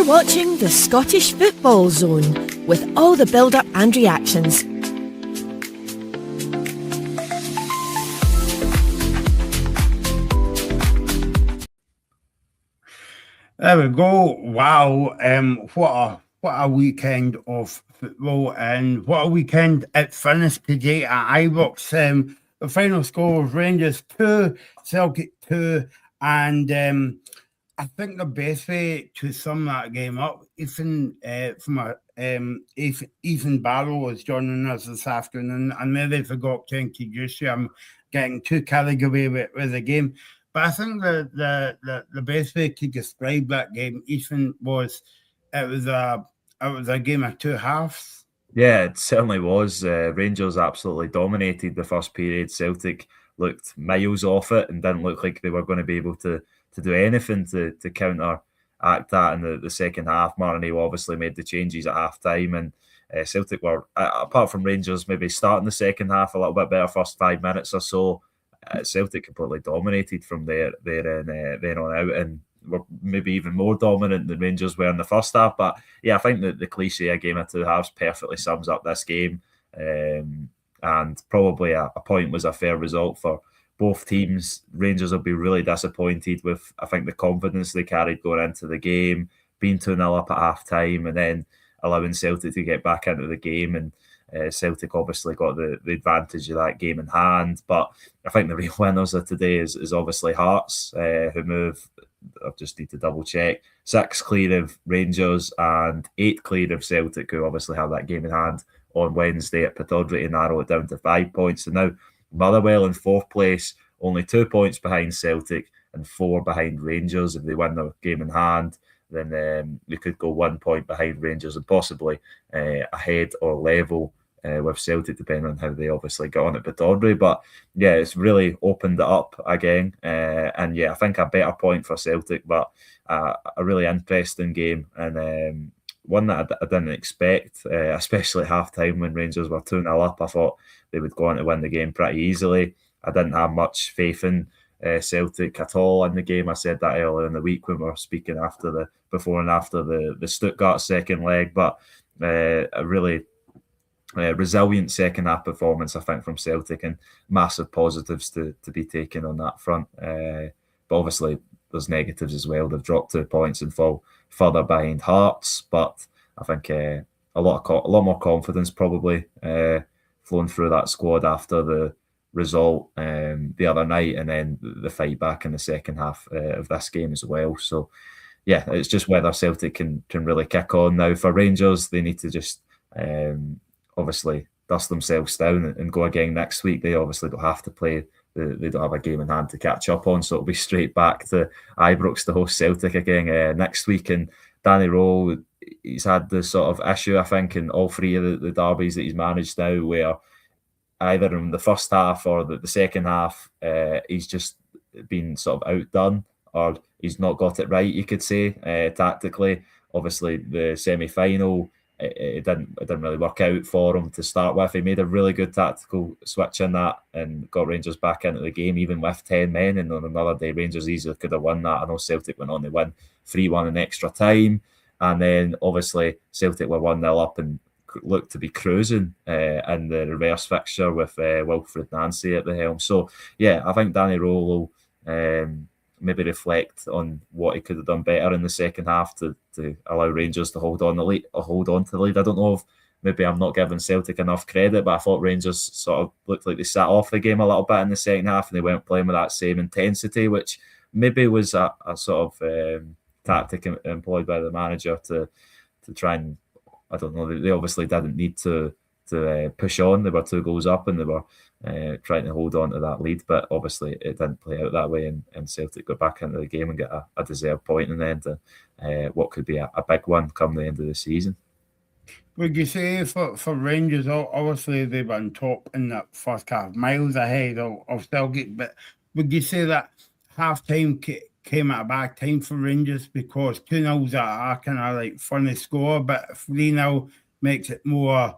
watching the Scottish Football Zone with all the build-up and reactions. There we go. Wow. What a weekend of football, and what a weekend it finished today at Ibrox. The final score was Rangers 2, Celtic 2, and I think the best way to sum that game up, Ethan Ethan Barrow is joining us this afternoon. I nearly forgot to introduce you. I'm getting too carried away with the game. But I think the best way to describe that game, Ethan, was it was a game of two halves. Yeah, it certainly was. Rangers absolutely dominated the first period. Celtic looked miles off it and didn't look like they were going to be able to do anything to counter act that in the second half. Martin O'Neill obviously made the changes at half time, and Celtic were, apart from Rangers maybe starting the second half a little bit better, first 5 minutes or so, Celtic completely dominated from there then on out, and were maybe even more dominant than Rangers were in the first half. But yeah, I think that the cliche a game of two halves perfectly sums up this game, and probably a point was a fair result for both teams. Rangers will be really disappointed with, I think, the confidence they carried going into the game, being 2-0 up at half time and then allowing Celtic to get back into the game. And Celtic obviously got the advantage of that game in hand. But I think the real winners of today is obviously Hearts, who move, I just need to double check, 6 clear of Rangers and 8 clear of Celtic, who obviously have that game in hand on Wednesday at Pittodrie to narrow it down to 5 points. So now Motherwell in 4th place, only 2 points behind Celtic and 4 behind Rangers. If they win their game in hand, then they could go 1 point behind Rangers and possibly ahead or level with Celtic, depending on how they obviously got on at Pittodrie. But yeah, it's really opened it up again. And yeah, I think a better point for Celtic, but a really interesting game, and one that I didn't expect, especially at half time when Rangers were 2-0 up. I thought they would go on to win the game pretty easily. I didn't have much faith in Celtic at all in the game. I said that earlier in the week when we were speaking before and after the Stuttgart second leg, but a really resilient second half performance, I think, from Celtic, and massive positives to be taken on that front. But obviously there's negatives as well. They've dropped 2 points and fall further behind Hearts, but I think a lot more confidence probably flowing through that squad after the result the other night, and then the fight back in the second half of this game as well. So yeah, it's just whether Celtic can really kick on now. For Rangers, they need to just obviously dust themselves down and go again next week. They obviously don't have to play. They don't have a game in hand to catch up on, so it'll be straight back to Ibrox to host Celtic again next week. And Danny Rowe, he's had this sort of issue, I think, in all 3 of the derbies that he's managed now, where either in the first half or the second half, he's just been sort of outdone, or he's not got it right, you could say, tactically. Obviously, the semi-final, it didn't really work out for him to start with. He made a really good tactical switch in that and got Rangers back into the game, even with 10 men. And on another day, Rangers easily could have won that. I know Celtic went on to win 3-1 in extra time. And then obviously Celtic were 1-0 up and looked to be cruising in the reverse fixture with Wilfred Nancy at the helm. So yeah, I think Danny Rowe will maybe reflect on what he could have done better in the second half to allow Rangers to hold on to the lead. I don't know if maybe I'm not giving Celtic enough credit, but I thought Rangers sort of looked like they sat off the game a little bit in the second half, and they weren't playing with that same intensity, which maybe was a sort of tactic employed by the manager to try and, I don't know, they obviously didn't need to push on. They were 2 goals up and they were trying to hold on to that lead, but obviously it didn't play out that way, and Celtic got back into the game and get a deserved point in the end, what could be a big one come the end of the season. Would you say for Rangers, obviously they were on top in that first half, miles ahead of Celtic, but would you say that half time came at a bad time for Rangers, because 2-0's a kind of like funny score, but 3-0 makes it more,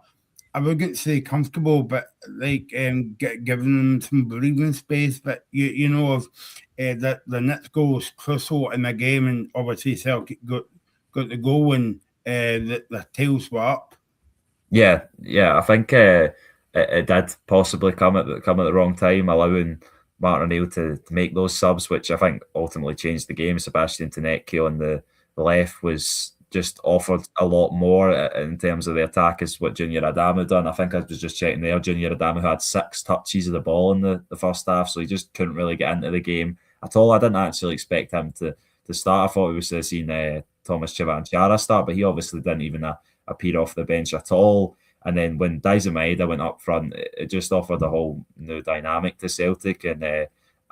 I wouldn't say comfortable, but like giving them some breathing space. But you know, if the next goal was crucial in the game, and obviously Celtic got got the goal when the tails were up. Yeah, I think it did possibly come at the wrong time, allowing Martin O'Neill to make those subs, which I think ultimately changed the game. Sebastian Tenecchio on the left was just offered a lot more in terms of the attack as what Junior Adamu done. I think I was just checking there. Junior Adamu had 6 touches of the ball in the first half, so he just couldn't really get into the game at all. I didn't actually expect him to start. I thought we would have seen Thomas Chavanchara start, but he obviously didn't even appear off the bench at all. And then when Daizen Maeda went up front, it just offered a whole new dynamic to Celtic. And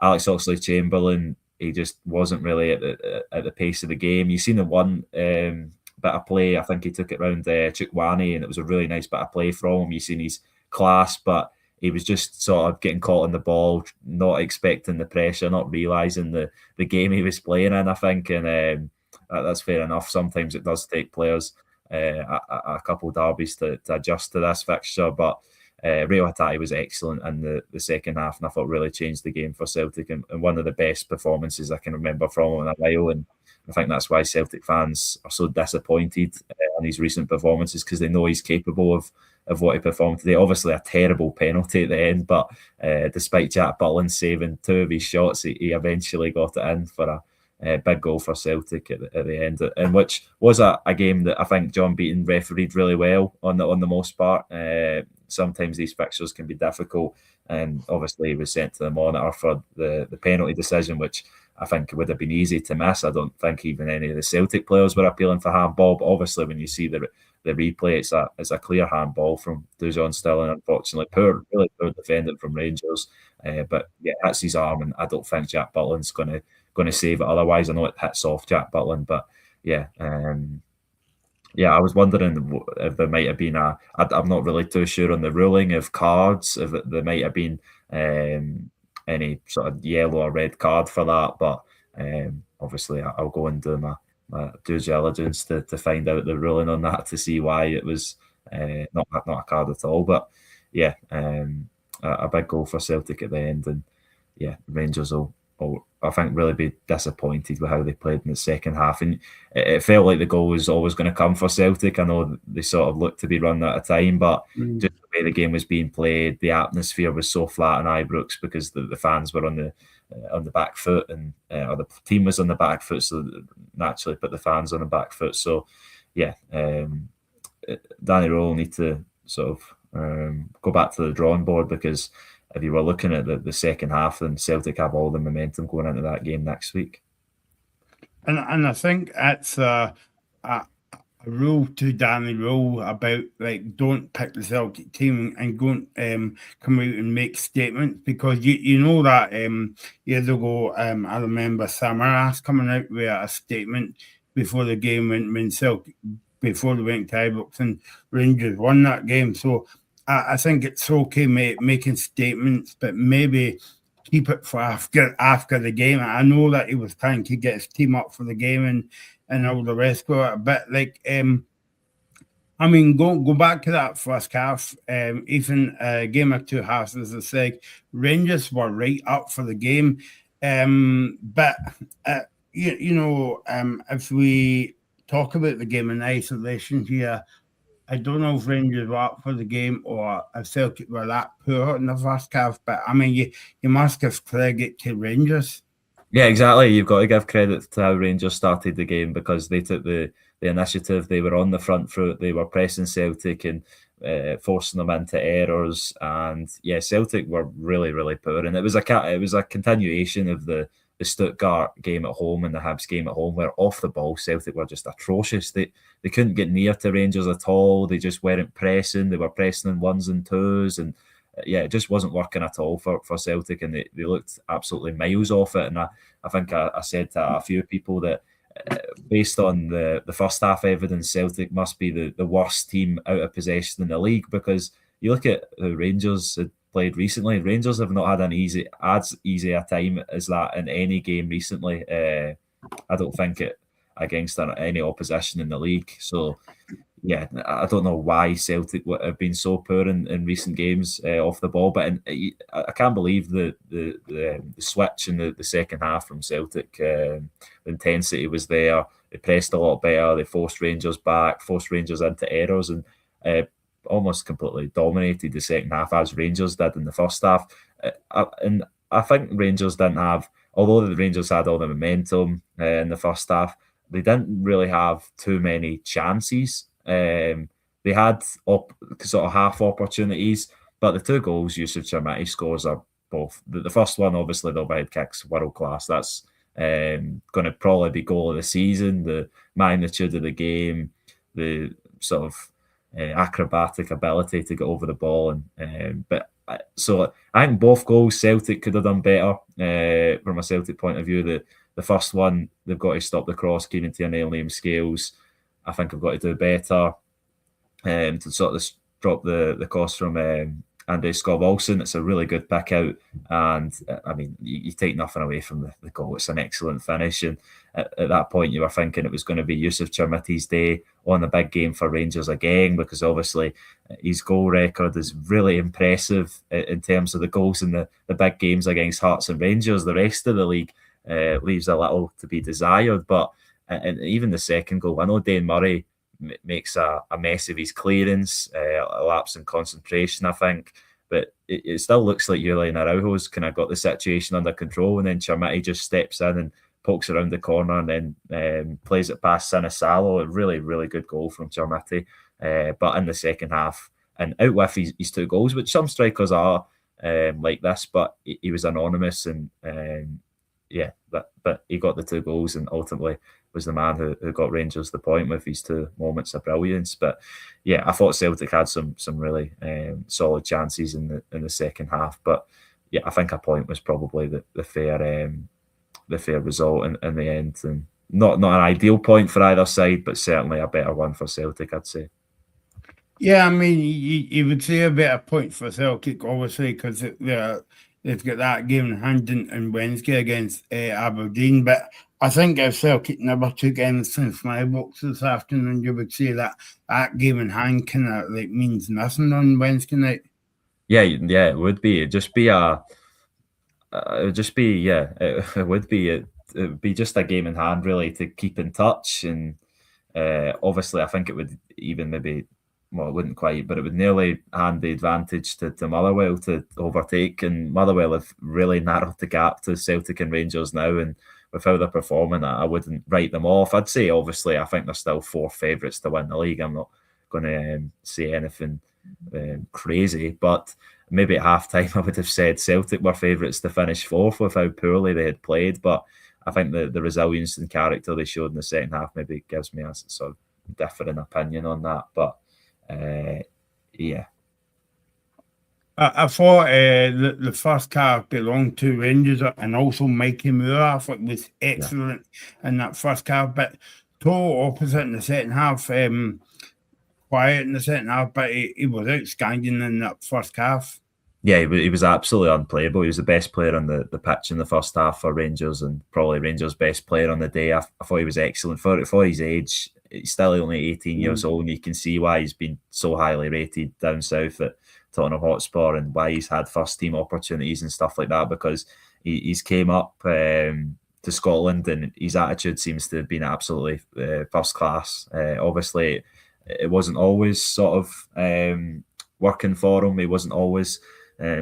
Alex Oxlade-Chamberlain, he just wasn't really at the pace of the game. You've seen the one bit of play. I think he took it round Chukwani, and it was a really nice bit of play from him. You've seen his class, but he was just sort of getting caught on the ball, not expecting the pressure, not realising the game he was playing in, I think. And that's fair enough. Sometimes it does take players a couple of derbies to adjust to this fixture, but Reo Hatate was excellent in the second half, and I thought really changed the game for Celtic, and one of the best performances I can remember from him in a while. And I think that's why Celtic fans are so disappointed in his recent performances, because they know he's capable of what he performed today. Obviously a terrible penalty at the end, but despite Jack Butland saving 2 of his shots, he eventually got it in for a big goal for Celtic at the end, and which was a game that I think John Beaton refereed really well on the most part. Sometimes these fixtures can be difficult, and obviously he was sent to the monitor for the penalty decision, which I think would have been easy to miss. I don't think even any of the Celtic players were appealing for handball, but obviously when you see the replay, it's a clear handball from Dujon Stirling. Unfortunately, really poor defending from Rangers, but yeah, hits his arm, and I don't think Jack Butland's going to save it otherwise. I know it hits off Jack Butland, but yeah, I was wondering if there might have been I'm not really too sure on the ruling of cards, if there might have been any sort of yellow or red card for that, but obviously I'll go and do my due diligence to find out the ruling on that, to see why it was not a card at all. But yeah, a big goal for Celtic at the end, and yeah, Rangers will I think really be disappointed with how they played in the second half, and it felt like the goal was always going to come for Celtic. I know they sort of looked to be running out of time, but just the way the game was being played, the atmosphere was so flat in Ibrox because the fans were on the back foot, and or the team was on the back foot, so naturally put the fans on the back foot. So yeah, Danny Rowell need to sort of go back to the drawing board, because if you were looking at the second half, then Celtic have all the momentum going into that game next week. And I think it's a rule to Danny Rowell about, like, don't pick the Celtic team and don't come out and make statements, because you know that years ago I remember Samaras coming out with a statement before the game when Celtic, before they went to Ibrox, and Rangers won that game. So I think it's okay making statements, but maybe keep it for after the game. I know that he was trying to get his team up for the game and all the rest of it, but like, I mean, go back to that first half. Even game of 2 halves, as I said, Rangers were right up for the game. But if we talk about the game in isolation here, I don't know if Rangers were up for the game or if Celtic were that poor in the first half, but I mean, you must give credit to Rangers. Yeah, exactly. You've got to give credit to how Rangers started the game, because they took the initiative. They were on the front foot. They were pressing Celtic and forcing them into errors. And yeah, Celtic were really, really poor. And it was a continuation of the Stuttgart game at home and the Hibs game at home, where off the ball Celtic were just atrocious. They couldn't get near to Rangers at all. They just weren't pressing. They were pressing in ones and twos, and yeah, it just wasn't working at all for Celtic, and they looked absolutely miles off it. And I think I said to a few people that based on the first half evidence, Celtic must be the worst team out of possession in the league, because you look at the Rangers had played recently. Rangers have not had as easy a time as that in any game recently. I don't think it against any opposition in the league. So yeah, I don't know why Celtic would have been so poor in recent games off the ball, but I can't believe the switch in the second half from Celtic. The intensity was there. pressed a lot better. They forced Rangers back, forced Rangers into errors, and almost completely dominated the second half as Rangers did in the first half. And I think Rangers didn't have, although the Rangers had all the momentum in the first half, they didn't really have too many chances. They had sort of half opportunities, but the 2 goals Yusuf Chermiti scores are both. The first one, obviously, the overhead kick's world class. That's going to probably be goal of the season. The magnitude of the game, the sort of acrobatic ability to get over the ball, so I think both goals Celtic could have done better from a Celtic point of view. The first one, they've got to stop the cross, Kieran Tierney and Liam Scales. I think I've got to do better to sort of drop the cost from Andrei Skov-Olsen. It's a really good pick out, and I mean, you take nothing away from the goal. It's an excellent finish, and at that point you were thinking it was going to be Yusuf Chermiti's day on the big game for Rangers again, because obviously his goal record is really impressive in terms of the goals in the big games against Hearts and Rangers. The rest of the league leaves a little to be desired, but and even the second goal, I know Dane Murray makes a mess of his clearance, a lapse in concentration, I think, but it still looks like Julian Araujo's kind of got the situation under control, and then Chermiti just steps in and pokes around the corner and then plays it past Sinisalo. A really, really good goal from Chermiti. But in the second half, and out with his 2 goals, which some strikers are like this, but he was anonymous, and but he got the 2 goals and ultimately was the man who got Rangers the point with his 2 moments of brilliance. But yeah, I thought Celtic had some really solid chances in the second half. But yeah, I think a point was probably the fair result in the end, and not an ideal point for either side, but certainly a better one for Celtic, I'd say. Yeah, I mean, you would say a better point for Celtic, obviously, because they've got that game in hand on Wednesday against Aberdeen. But I think if Celtic never took anything from my books this afternoon, you would say that game in hand kind of like means nothing on Wednesday night. Yeah, it would be. It would be just a game in hand, really, to keep in touch. And obviously, I think it would even maybe, well, it wouldn't quite, but it would nearly hand the advantage to Motherwell to overtake. And Motherwell have really narrowed the gap to Celtic and Rangers now. And with how they're performing, I wouldn't write them off. I'd say, obviously, I think they're still 4 favourites to win the league. I'm not going to say anything crazy, but maybe at halftime I would have said Celtic were favourites to finish 4th with how poorly they had played. But I think the resilience and character they showed in the second half maybe gives me a sort of different opinion on that. But yeah. I thought the first half belonged to Rangers and also Mikey Moore. I thought was excellent in that first half, but total opposite in the second half. Quiet in the second half, but he was outstanding in that first half. Yeah, he was absolutely unplayable. He was the best player on the pitch in the first half for Rangers, and probably Rangers' best player on the day. I thought he was excellent for his age. He's still only 18 years old, and you can see why he's been so highly rated down south at Tottenham Hotspur, and why he's had first team opportunities and stuff like that, because he's came up to Scotland and his attitude seems to have been absolutely first class. Obviously, it wasn't always sort of working for him. He wasn't always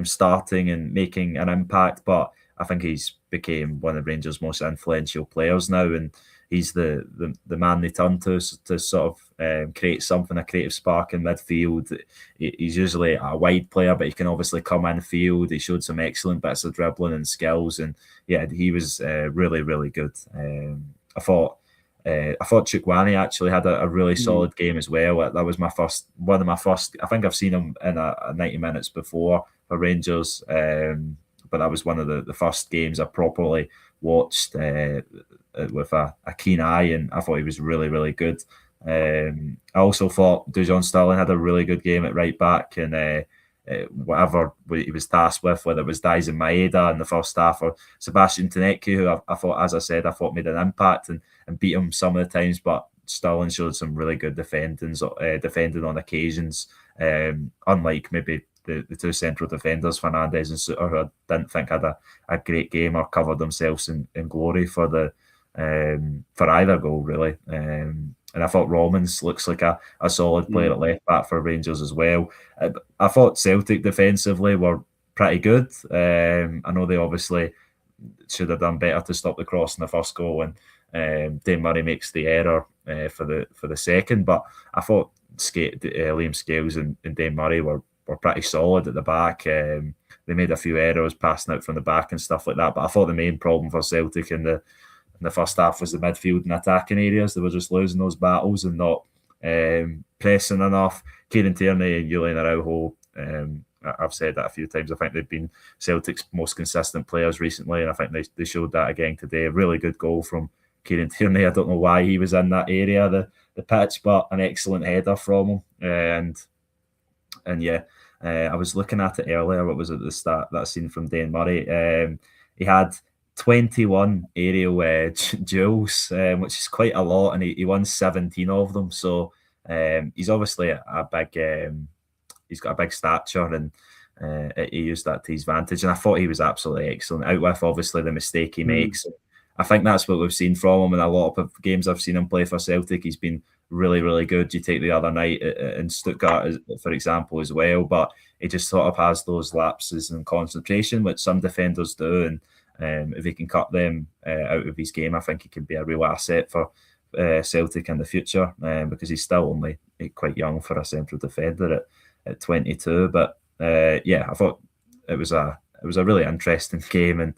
starting and making an impact, but I think he's became one of Rangers' most influential players now, and he's the man they turn to sort of create something, a creative spark in midfield. He's usually a wide player, but he can obviously come in field. He showed some excellent bits of dribbling and skills, and yeah, he was really, really good. I thought Chukwueze actually had a really solid game as well. That was one of my first. I think I've seen him in a 90 minutes before for Rangers, but that was one of the first games I properly watched with a keen eye, and I thought he was really, really good. I also thought Dujon Sterling had a really good game at right back, and whatever he was tasked with, whether it was Daisen Maeda in the first half or Sebastian Tanecki, who I thought, as I said, made an impact and beat him some of the times, but Sterling showed some really good defending on occasions, unlike maybe the 2 central defenders, Fernandes and Suter, who I didn't think had a great game or covered themselves in glory for the for either goal, really. And I thought Romans looks like a solid player at left back for Rangers as well. I thought Celtic defensively were pretty good. I know they obviously should have done better to stop the cross in the first goal, and Dane Murray makes the error for the second. But I thought Liam Scales and Dane Murray were pretty solid at the back. They made a few errors passing out from the back and stuff like that. But I thought the main problem for Celtic in the first half was the midfield and attacking areas. They were just losing those battles and not pressing enough. Kieran Tierney and Julian Araujo, I've said that a few times. I think they've been Celtic's most consistent players recently, and I think they showed that again today. A really good goal from Kieran Tierney. I don't know why he was in that area, the pitch, but an excellent header from him. And yeah, I was looking at it earlier. What was at the start? That scene from Dane Murray. He had 21 aerial duels, which is quite a lot, and he won 17 of them. So he's obviously a big. He's got a big stature, and he used that to his advantage. And I thought he was absolutely excellent. Out with obviously the mistake he makes. I think that's what we've seen from him in a lot of games I've seen him play for Celtic. He's been really, really good. You take the other night in Stuttgart, for example, as well. But he just sort of has those lapses in concentration, which some defenders do. And if he can cut them out of his game, I think he can be a real asset for Celtic in the future, because he's still only quite young for a central defender at 22. But yeah, I thought it was a really interesting game, and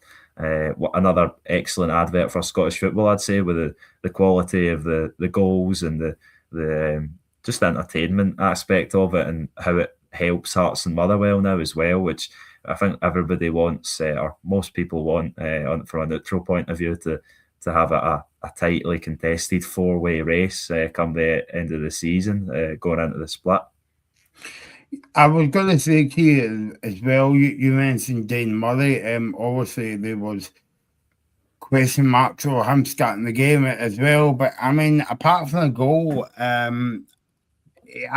another excellent advert for Scottish football, I'd say, with the quality of the goals and the just entertainment aspect of it, and how it helps Hearts and Motherwell now as well, which I think everybody wants, or most people want, from a neutral point of view, to have a tightly contested four-way race come the end of the season, going into the split. I was going to say to you as well, you mentioned Dane Murray. Obviously, there was question marks over him starting the game as well. But, I mean, apart from the goal, he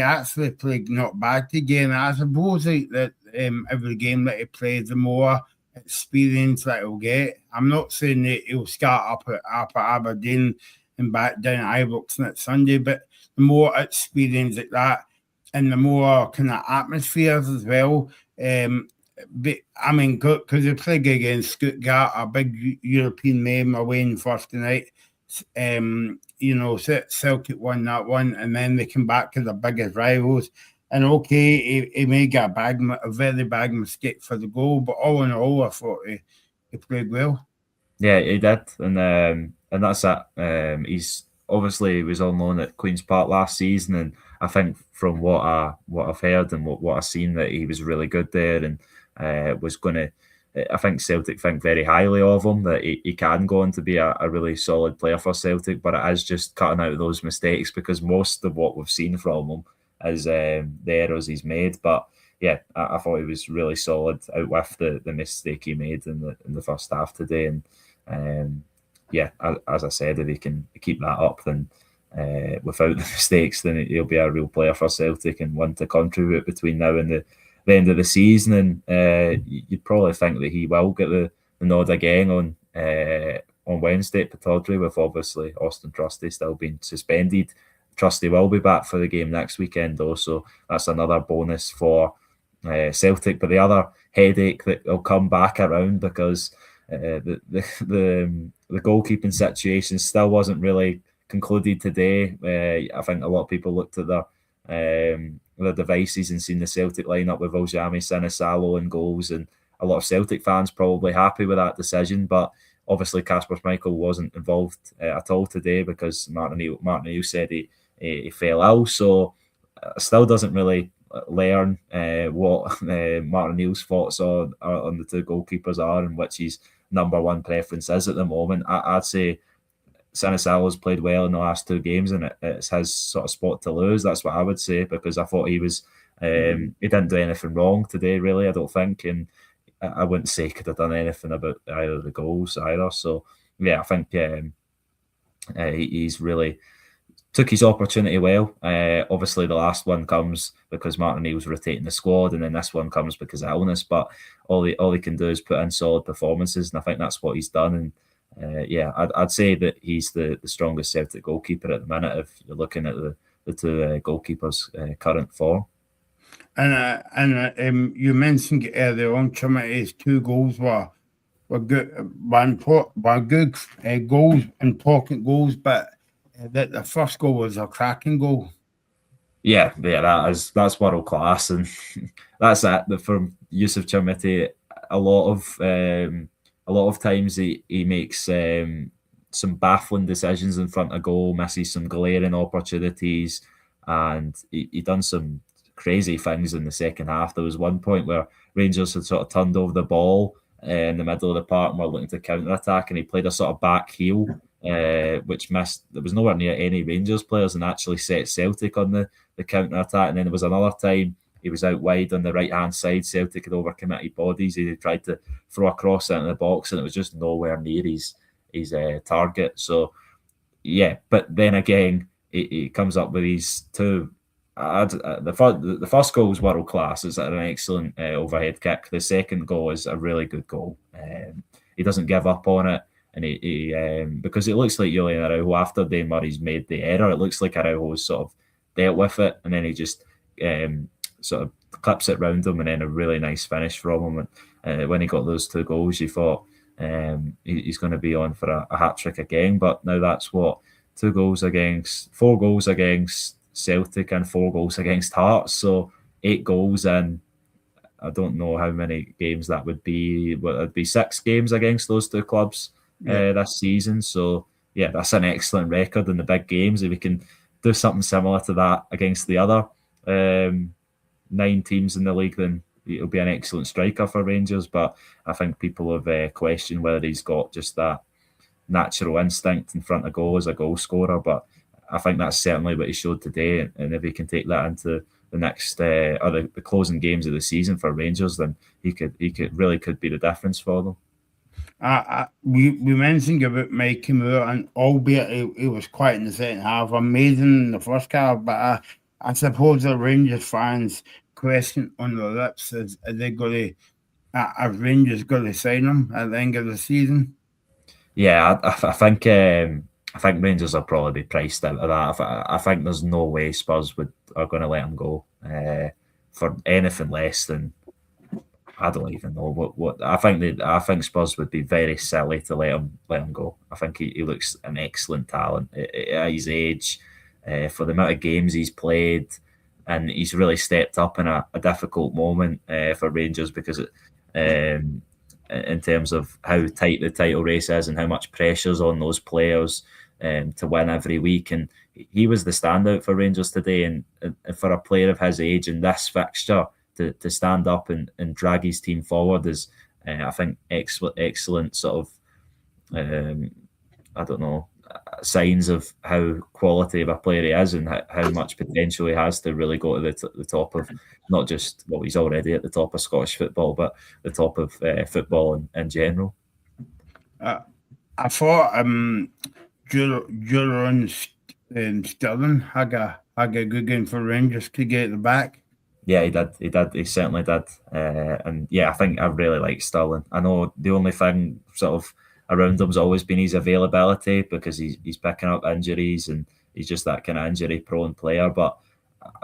actually played not bad today. I suppose that every game that he plays, the more experience that he'll get. I'm not saying that he'll start up at Aberdeen and back down at Ibrox next Sunday, but the more experience like that, and the more kind of atmospheres as well. But, I mean, because they played against Stuttgart, a big European name away in first night. Celtic won that one, and then they came back to the biggest rivals. And okay, he may get a very bad mistake for the goal, but all in all, I thought he played well. Yeah, he did, and that's it. He was on loan at Queen's Park last season, and I think from what I've heard and what I've seen, that he was really good there, and was going to. I think Celtic think very highly of him, that he can go on to be a really solid player for Celtic, but it is just cutting out those mistakes, because most of what we've seen from him is the errors he's made. But yeah, I thought he was really solid out with the mistake he made in the first half today. And yeah, as I said, if he can keep that up, then without the mistakes, then he'll be a real player for Celtic and one to contribute between now and the end of the season. And you'd probably think that he will get the nod again on Wednesday at Pittodrie, with obviously Austin Trusty still being suspended. Trusty will be back for the game next weekend though, so that's another bonus for Celtic. But the other headache that will come back around, because the goalkeeping situation still wasn't really concluded today. I think a lot of people looked at their devices and seen the Celtic lineup with Aljamain Sinisalo in goals, and a lot of Celtic fans probably happy with that decision. But obviously Kasper Schmeichel wasn't involved at all today, because Martin O'Neill said he fell ill, so still doesn't really learn what Martin O'Neill's thoughts on the two goalkeepers are, and which his number one preference is at the moment. I'd say Sinisalo's played well in the last two games, and it's his sort of spot to lose. That's what I would say, because I thought he was he didn't do anything wrong today, really, I don't think, and I wouldn't say he could have done anything about either of the goals either. So yeah, I think he's really took his opportunity well. Obviously the last one comes because Martin O'Neill's rotating the squad, and then this one comes because of illness, but all he can do is put in solid performances, and I think that's what he's done. yeah, I'd say that he's the strongest Celtic goalkeeper at the minute if you're looking at the two goalkeepers' current form. And you mentioned earlier on, Chummety's 2 goals were good, were good goals, important goals, but the first goal was a cracking goal. Yeah, that's world class, and that's it. From Yusuf Chumety, a lot of times he makes some baffling decisions in front of goal, misses some glaring opportunities, and he done some crazy things in the second half. There was one point where Rangers had sort of turned over the ball in the middle of the park and were looking to counter attack, and he played a sort of back heel, which missed. There was nowhere near any Rangers players, and actually set Celtic on the counter attack. And then there was another time he was out wide on the right hand side. Celtic had overcommitted bodies. He tried to throw a cross into the box, and it was just nowhere near his target. So yeah, but then again, he comes up with these two. The first goal was world class. It's an excellent overhead kick. The second goal is a really good goal. He doesn't give up on it, and he because it looks like Julian Araujo, after Dane Murray's made the error, it looks like Araujo's sort of dealt with it, and then he just sort of clips it round him, and then a really nice finish from him. And when he got those 2 goals, you thought he's going to be on for a hat trick again. But now that's what 4 goals against Celtic and 4 goals against Hearts, so 8 goals in. I don't know how many games that would be. Well, it'd be 6 games against those 2 clubs this season. So yeah, that's an excellent record in the big games. If we can do something similar to that against the other 9 teams in the league, then it'll be an excellent striker for Rangers. But I think people have questioned whether he's got just that natural instinct in front of goal as a goal scorer. But I think that's certainly what he showed today. And if he can take that into the next or the closing games of the season for Rangers, then he could be the difference for them. We mentioned about Mikey Moore, and albeit he was quiet in the second half, amazing in the first half, but I suppose the Rangers fans' question on their lips is they going to, are Rangers going to sign him at the end of the season? Yeah, I think Rangers will probably be priced out of that. I think there's no way Spurs are going to let him go for anything less than, I don't even know what. I think Spurs would be very silly to let him go. I think he looks an excellent talent at his age, for the amount of games he's played, and he's really stepped up in a difficult moment for Rangers, because in terms of how tight the title race is and how much pressure's on those players to win every week. And he was the standout for Rangers today, and for a player of his age in this fixture to stand up and drag his team forward is, I think, excellent sort of, I don't know, signs of how quality of a player he is, and how much potential he has to really go to the top of, not just, well, he's already at the top of Scottish football, but the top of football in general. I thought Julian Sterling had a good game for Rangers to get the back. Yeah, he did. He certainly did. And yeah, I think I really like Sterling. I know the only thing sort of around him's always been his availability, because he's picking up injuries, and he's just that kind of injury-prone player. But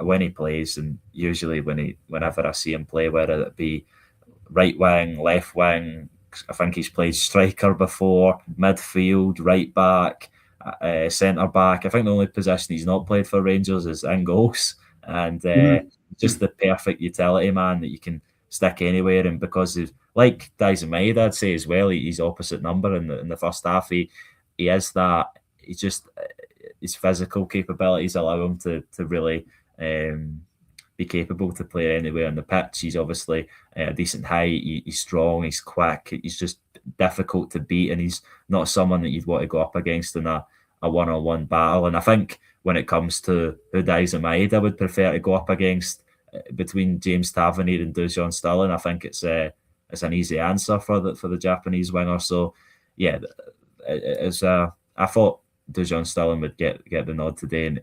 when he plays, and usually whenever I see him play, whether it be right wing, left wing, I think he's played striker before, midfield, right back, centre back. I think the only position he's not played for Rangers is in goals, and just the perfect utility man that you can stick anywhere. And because of, like Daizen Maeda, I'd say as well, he's opposite number in the first half. He is that. He's just, his physical capabilities allow him to really be capable to play anywhere on the pitch. He's obviously a decent height. He's strong. He's quick. He's just difficult to beat, and he's not someone that you'd want to go up against in a one-on-one battle. And I think when it comes to who Daizen Maeda would prefer to go up against between James Tavernier and Dujon Sterling, I think it's an easy answer for the Japanese winger. So yeah, I thought Dujon Sterling would get the nod today, and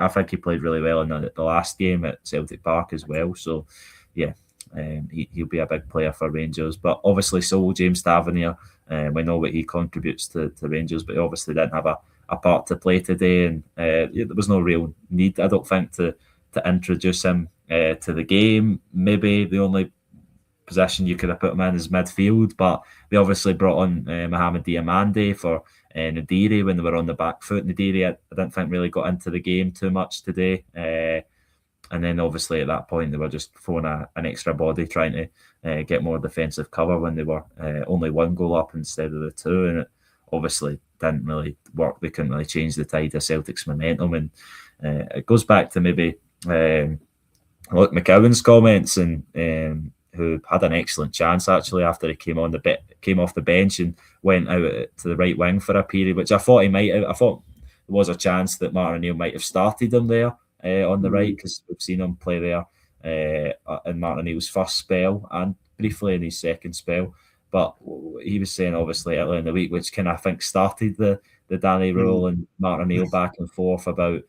I think he played really well in the last game at Celtic Park as well. So yeah, he'll be a big player for Rangers. But obviously, so will James Tavernier. We know what he contributes to Rangers, but he obviously didn't have a part to play today, and there was no real need, I don't think, to introduce him to the game. Maybe the only position you could have put him in is midfield, but they obviously brought on Mohamed Diamande for Nadiri when they were on the back foot. Nadiri, I didn't think really got into the game too much today. And then obviously at that point they were just throwing an extra body trying to get more defensive cover when they were only one goal up instead of the two, and it obviously didn't really work. They couldn't really change the tide of Celtic's momentum, and it goes back to maybe Luke McGowan's comments, and who had an excellent chance actually after he came off the bench and went out to the right wing for a period, which I thought he might have. I thought there was a chance that Martin O'Neill might have started him there on the right, because we've seen him play there in Martin O'Neill's first spell and briefly in his second spell. But he was saying obviously earlier in the week, which kind of I think started the Danny Rule and Martin O'Neill back and forth about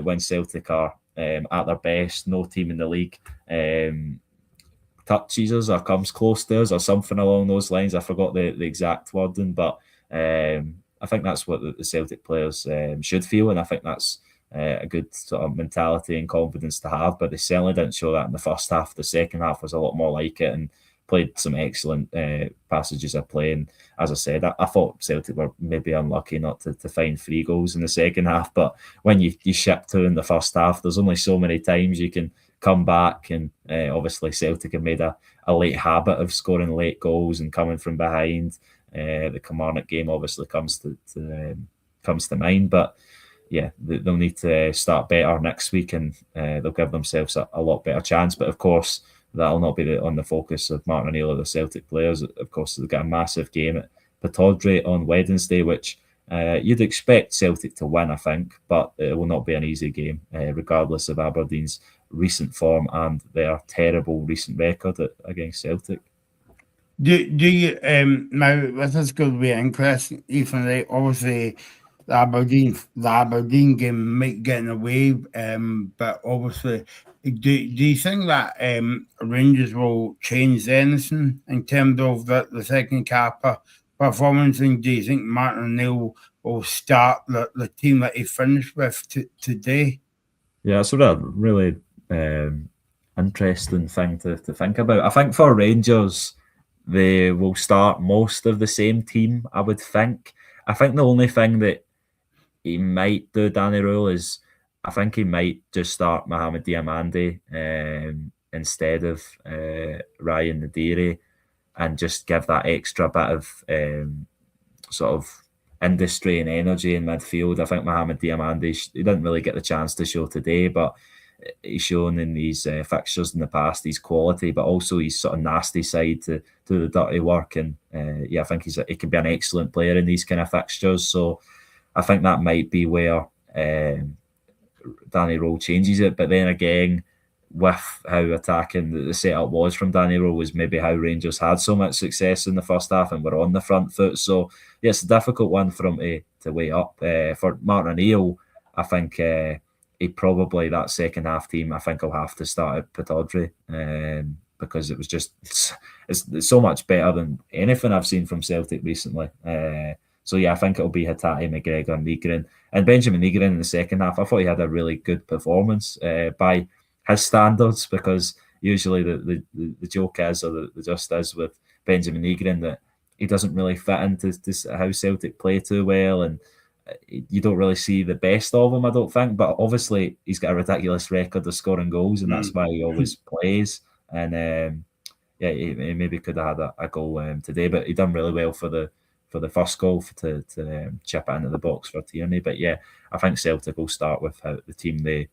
when Celtic are at their best, no team in the league touches us or comes close to us or something along those lines. I forgot the exact wording, but I think that's what the Celtic players should feel, and I think that's a good sort of mentality and confidence to have. But they certainly didn't show that in the first half. The second half was a lot more like it, and played some excellent passages of play. And as I said, I thought Celtic were maybe unlucky not to find 3 goals in the second half. But when you ship 2 in the first half, there's only so many times you can come back. And obviously Celtic have made a late habit of scoring late goals and coming from behind. The Kilmarnock game obviously comes to mind. But yeah, they'll need to start better next week, and they'll give themselves a lot better chance. But of course, that'll not be on the focus of Martin O'Neill or the Celtic players. Of course, they've got a massive game at Pittodrie on Wednesday, which you'd expect Celtic to win, I think, but it will not be an easy game, regardless of Aberdeen's recent form and their terrible recent record against Celtic. Do you now this is going to be interesting, Ethan, right? Obviously the Aberdeen game might get in the way, but obviously do you think that Rangers will change anything in terms of the second half performance, and do you think Martin O'Neill will start the team that he finished with today? Yeah, it's a really interesting thing to think about. I think for Rangers, they will start most of the same team, I would think. I think the only thing that he might do, Danny Rule, is I think he might just start Mohamed Diamande instead of Ryan Nadiri, and just give that extra bit of sort of industry and energy in midfield. I think Mohamed Diamande, he didn't really get the chance to show today, but he's shown in these fixtures in the past his quality, but also his sort of nasty side to do the dirty work. And I think he can be an excellent player in these kind of fixtures. So I think that might be where Danny Rule changes it. But then again, with how attacking the setup was from Danny Rule, was maybe how Rangers had so much success in the first half and were on the front foot. So yeah, it's a difficult one for him to weigh up. For Martin O'Neill, I think he probably, that second half team, I think he'll have to start at Pittodrie, because it was just it's so much better than anything I've seen from Celtic recently. So yeah, I think it'll be Hatate, McGregor, Nygren, and Benjamin Nygren in the second half. I thought he had a really good performance by his standards, because usually the joke is, or the just is with Benjamin Nygren, that he doesn't really fit into how Celtic play too well, and you don't really see the best of him, I don't think. But obviously he's got a ridiculous record of scoring goals, and that's why he always plays. And he maybe could have had a goal today, but he done really well for the first goal to chip it into the box for Tierney. But yeah, I think Celtic will start with the team they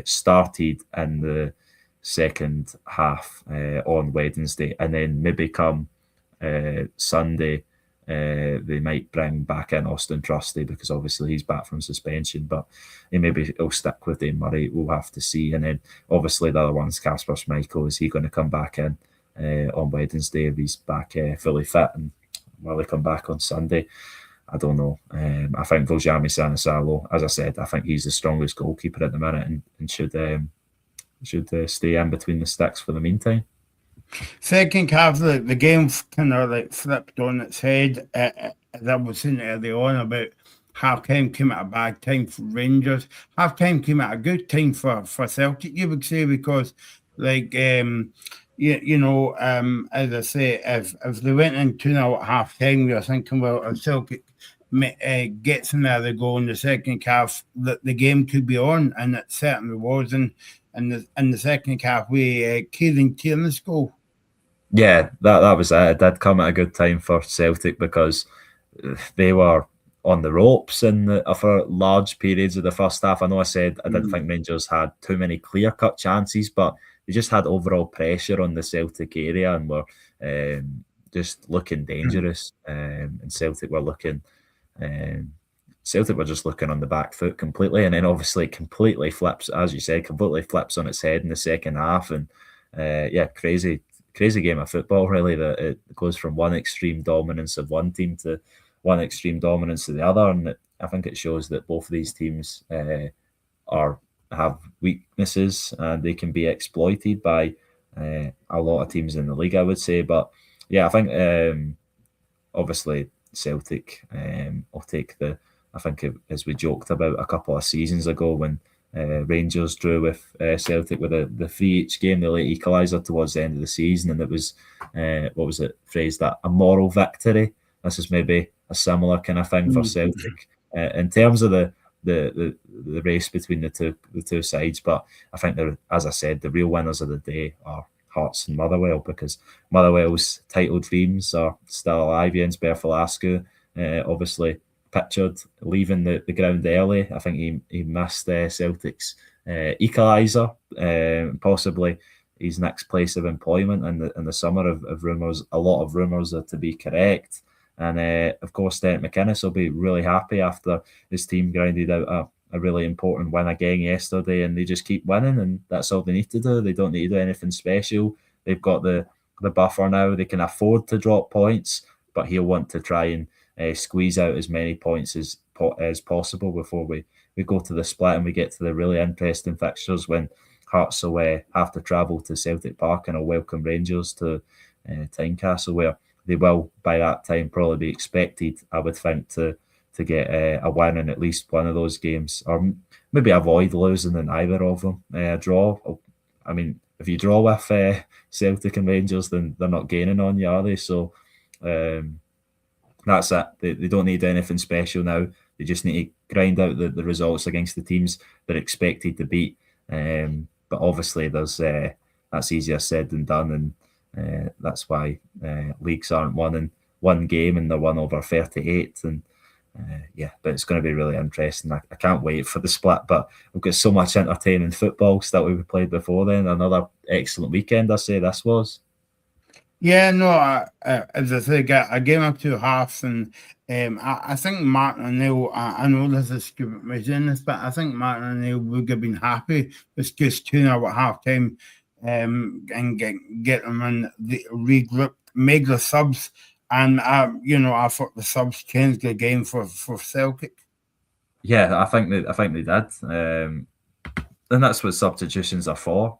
started in the second half on Wednesday, and then maybe come Sunday they might bring back in Austin Trusty, because obviously he's back from suspension, but he'll stick with Dane Murray. We'll have to see. And then obviously the other one's Kasper Schmeichel. Is he going to come back in on Wednesday if he's back fully fit, and will he come back on Sunday? I don't know. I think Voljami Sanisalo, as I said, I think he's the strongest goalkeeper at the minute, and should stay in between the sticks for the meantime. Second half, the game kind of like flipped on its head. As I was saying earlier on about half time came at a bad time for Rangers. Half time came at a good time for Celtic, you would say, because like as I say, if they went in 2-0 at half time, we were thinking, well, if Celtic gets another goal in the second half, that the game could be on, and it certainly was. And in the second half, we Kieran Tierney's goal. Yeah, that was it. It did come at a good time for Celtic because they were on the ropes for large periods of the first half. I know I said I didn't think Rangers had too many clear-cut chances, but they just had overall pressure on the Celtic area and were just looking dangerous. And Celtic were looking, Celtic were just looking on the back foot completely, and then obviously completely flips, as you said, completely flips on its head in the second half, and crazy game of football, really, that it goes from one extreme dominance of one team to one extreme dominance of the other. And I think it shows that both of these teams have weaknesses and they can be exploited by a lot of teams in the league, I would say. But yeah, I think obviously Celtic will take I think as we joked about a couple of seasons ago when Rangers drew with Celtic with the 3-each game, the late equaliser towards the end of the season, and it was what was it phrased, that a moral victory. This is maybe a similar kind of thing for Celtic in terms of the race between the two sides. But I think as I said, the real winners of the day are Hearts and Motherwell, because Motherwell's title dreams are still alive. Jens Bertholascu obviously pictured leaving the ground early. I think he missed Celtic's equaliser, possibly his next place of employment in the summer of rumours. A lot of rumours are to be correct. And of course, Derek McInnes will be really happy after his team grinded out a really important win again yesterday, and they just keep winning, and that's all they need to do. They don't need to do anything special. They've got the buffer now. They can afford to drop points, but he'll want to try and squeeze out as many points as possible before we go to the split and we get to the really interesting fixtures when Hearts will have to travel to Celtic Park and will welcome Rangers to Tynecastle, where they will by that time probably be expected, I would think, to get a win in at least one of those games, or maybe avoid losing in either of them. A draw, I mean, if you draw with Celtic and Rangers, then they're not gaining on you, are they? So that's it. They don't need anything special now. They just need to grind out the results against the teams they're expected to beat. But obviously, that's easier said than done, and that's why leagues aren't won in one game and they're won over 38. And but it's going to be really interesting. I can't wait for the split, but we've got so much entertaining football still we've played before then. Another excellent weekend, I say this was. Yeah, no, as I say, a game of two halves, and I think Martin O'Neill, I know this is stupid me saying this, but I think Martin O'Neill would have been happy with just 2-0 at half time and get them in the regroup, make the subs, and I thought the subs changed the game for Celtic. Yeah, I think they did. And that's what substitutions are for.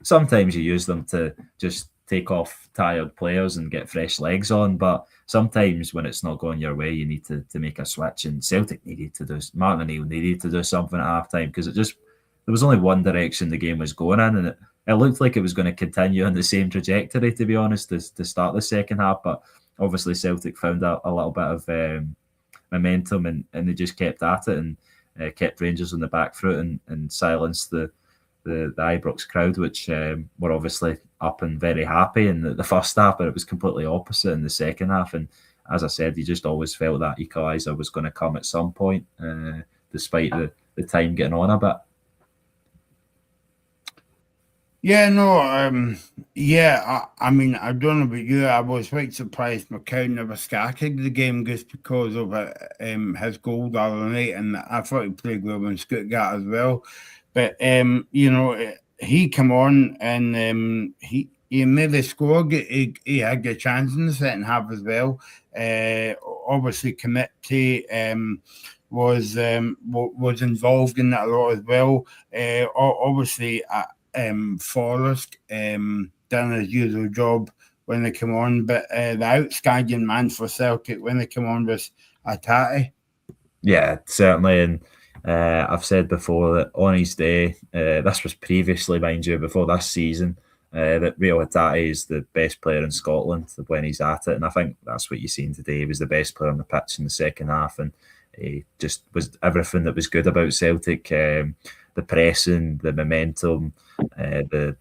Sometimes you use them to just take off tired players and get fresh legs on, but sometimes when it's not going your way, you need to make a switch. And Celtic Martin O'Neill needed to do something at half time, because there was only one direction the game was going in, and it looked like it was going to continue on the same trajectory, to be honest, to start the second half. But obviously Celtic found a little bit of momentum, and they just kept at it and kept Rangers on the back foot and silenced the Ibrox crowd, which were obviously up and very happy in the first half, but it was completely opposite in the second half. And as I said, you just always felt that equaliser was going to come at some point, despite the time getting on a bit. Yeah, no, I mean, I don't know about you, I was quite surprised McCown never started the game just because of his goal the other night, and I thought he played well in Stuttgart as well. But he came on and he made the score. He had the chance in the second half as well. Obviously, Committee was involved in that a lot as well. Obviously, Forrest done his usual job when they come on, but the outstanding man for Celtic when they come on was Atati. Yeah, certainly. And I've said before that on his day, this was previously, mind you, before this season, that Rio Hatate is the best player in Scotland when he's at it. And I think that's what you've seen today. He was the best player on the pitch in the second half. And he just was everything that was good about Celtic. The pressing, the momentum, the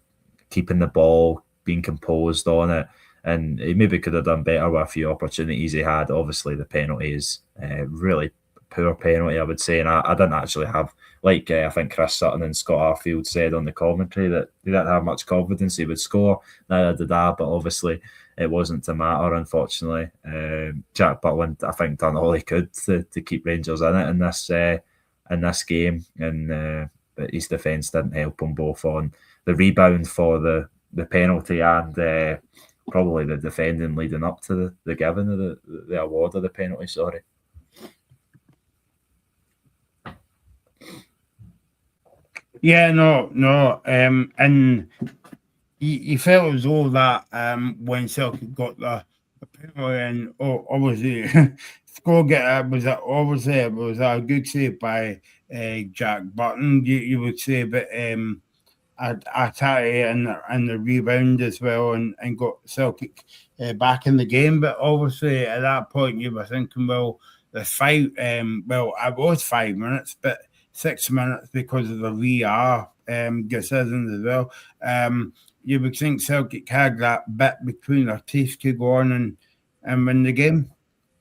keeping the ball, being composed on it. And he maybe could have done better with a few opportunities he had. Obviously, the penalty is really poor penalty, I would say. And I didn't actually have, like I think Chris Sutton and Scott Arfield said on the commentary, that they didn't have much confidence he would score. Neither did I, but obviously it wasn't to matter, unfortunately. Jack Butland, I think, done all he could to keep Rangers in it in this game. And but his defence didn't help them both on the rebound for the penalty and probably the defending leading up to the giving of the award of the penalty, sorry. Yeah, no. And you felt as though that when Celtic got the penalty, and obviously score getter was a good save by Jack Button, you would say, but Atati and the rebound as well, and got Celtic back in the game. But obviously at that point you were thinking, well, the fight, it was 5 minutes, but 6 minutes because of the VR decisions as well. You would think Celtic had that bit between their teeth to go on and win the game.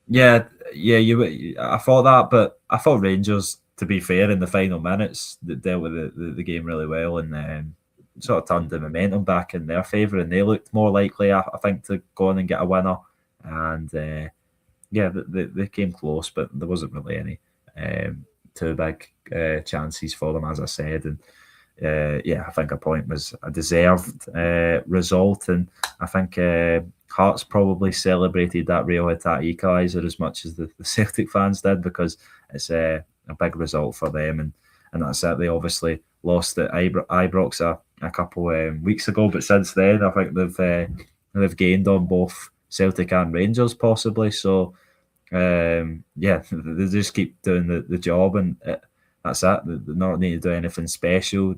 Yeah, I thought that, but I thought Rangers, to be fair, in the final minutes, that dealt with the game really well and sort of turned the momentum back in their favour, and they looked more likely, I think, to go on and get a winner. And they came close, but there wasn't really any too big chances for them, as I said. And I think a point was a deserved result, and I think Hearts probably celebrated that Rio Hatate equaliser as much as the Celtic fans did, because it's a big result for them, and that's it. They obviously lost at Ibrox a couple weeks ago, but since then I think they've gained on both Celtic and Rangers possibly. So they just keep doing the job, and that's it. They don't need to do anything special.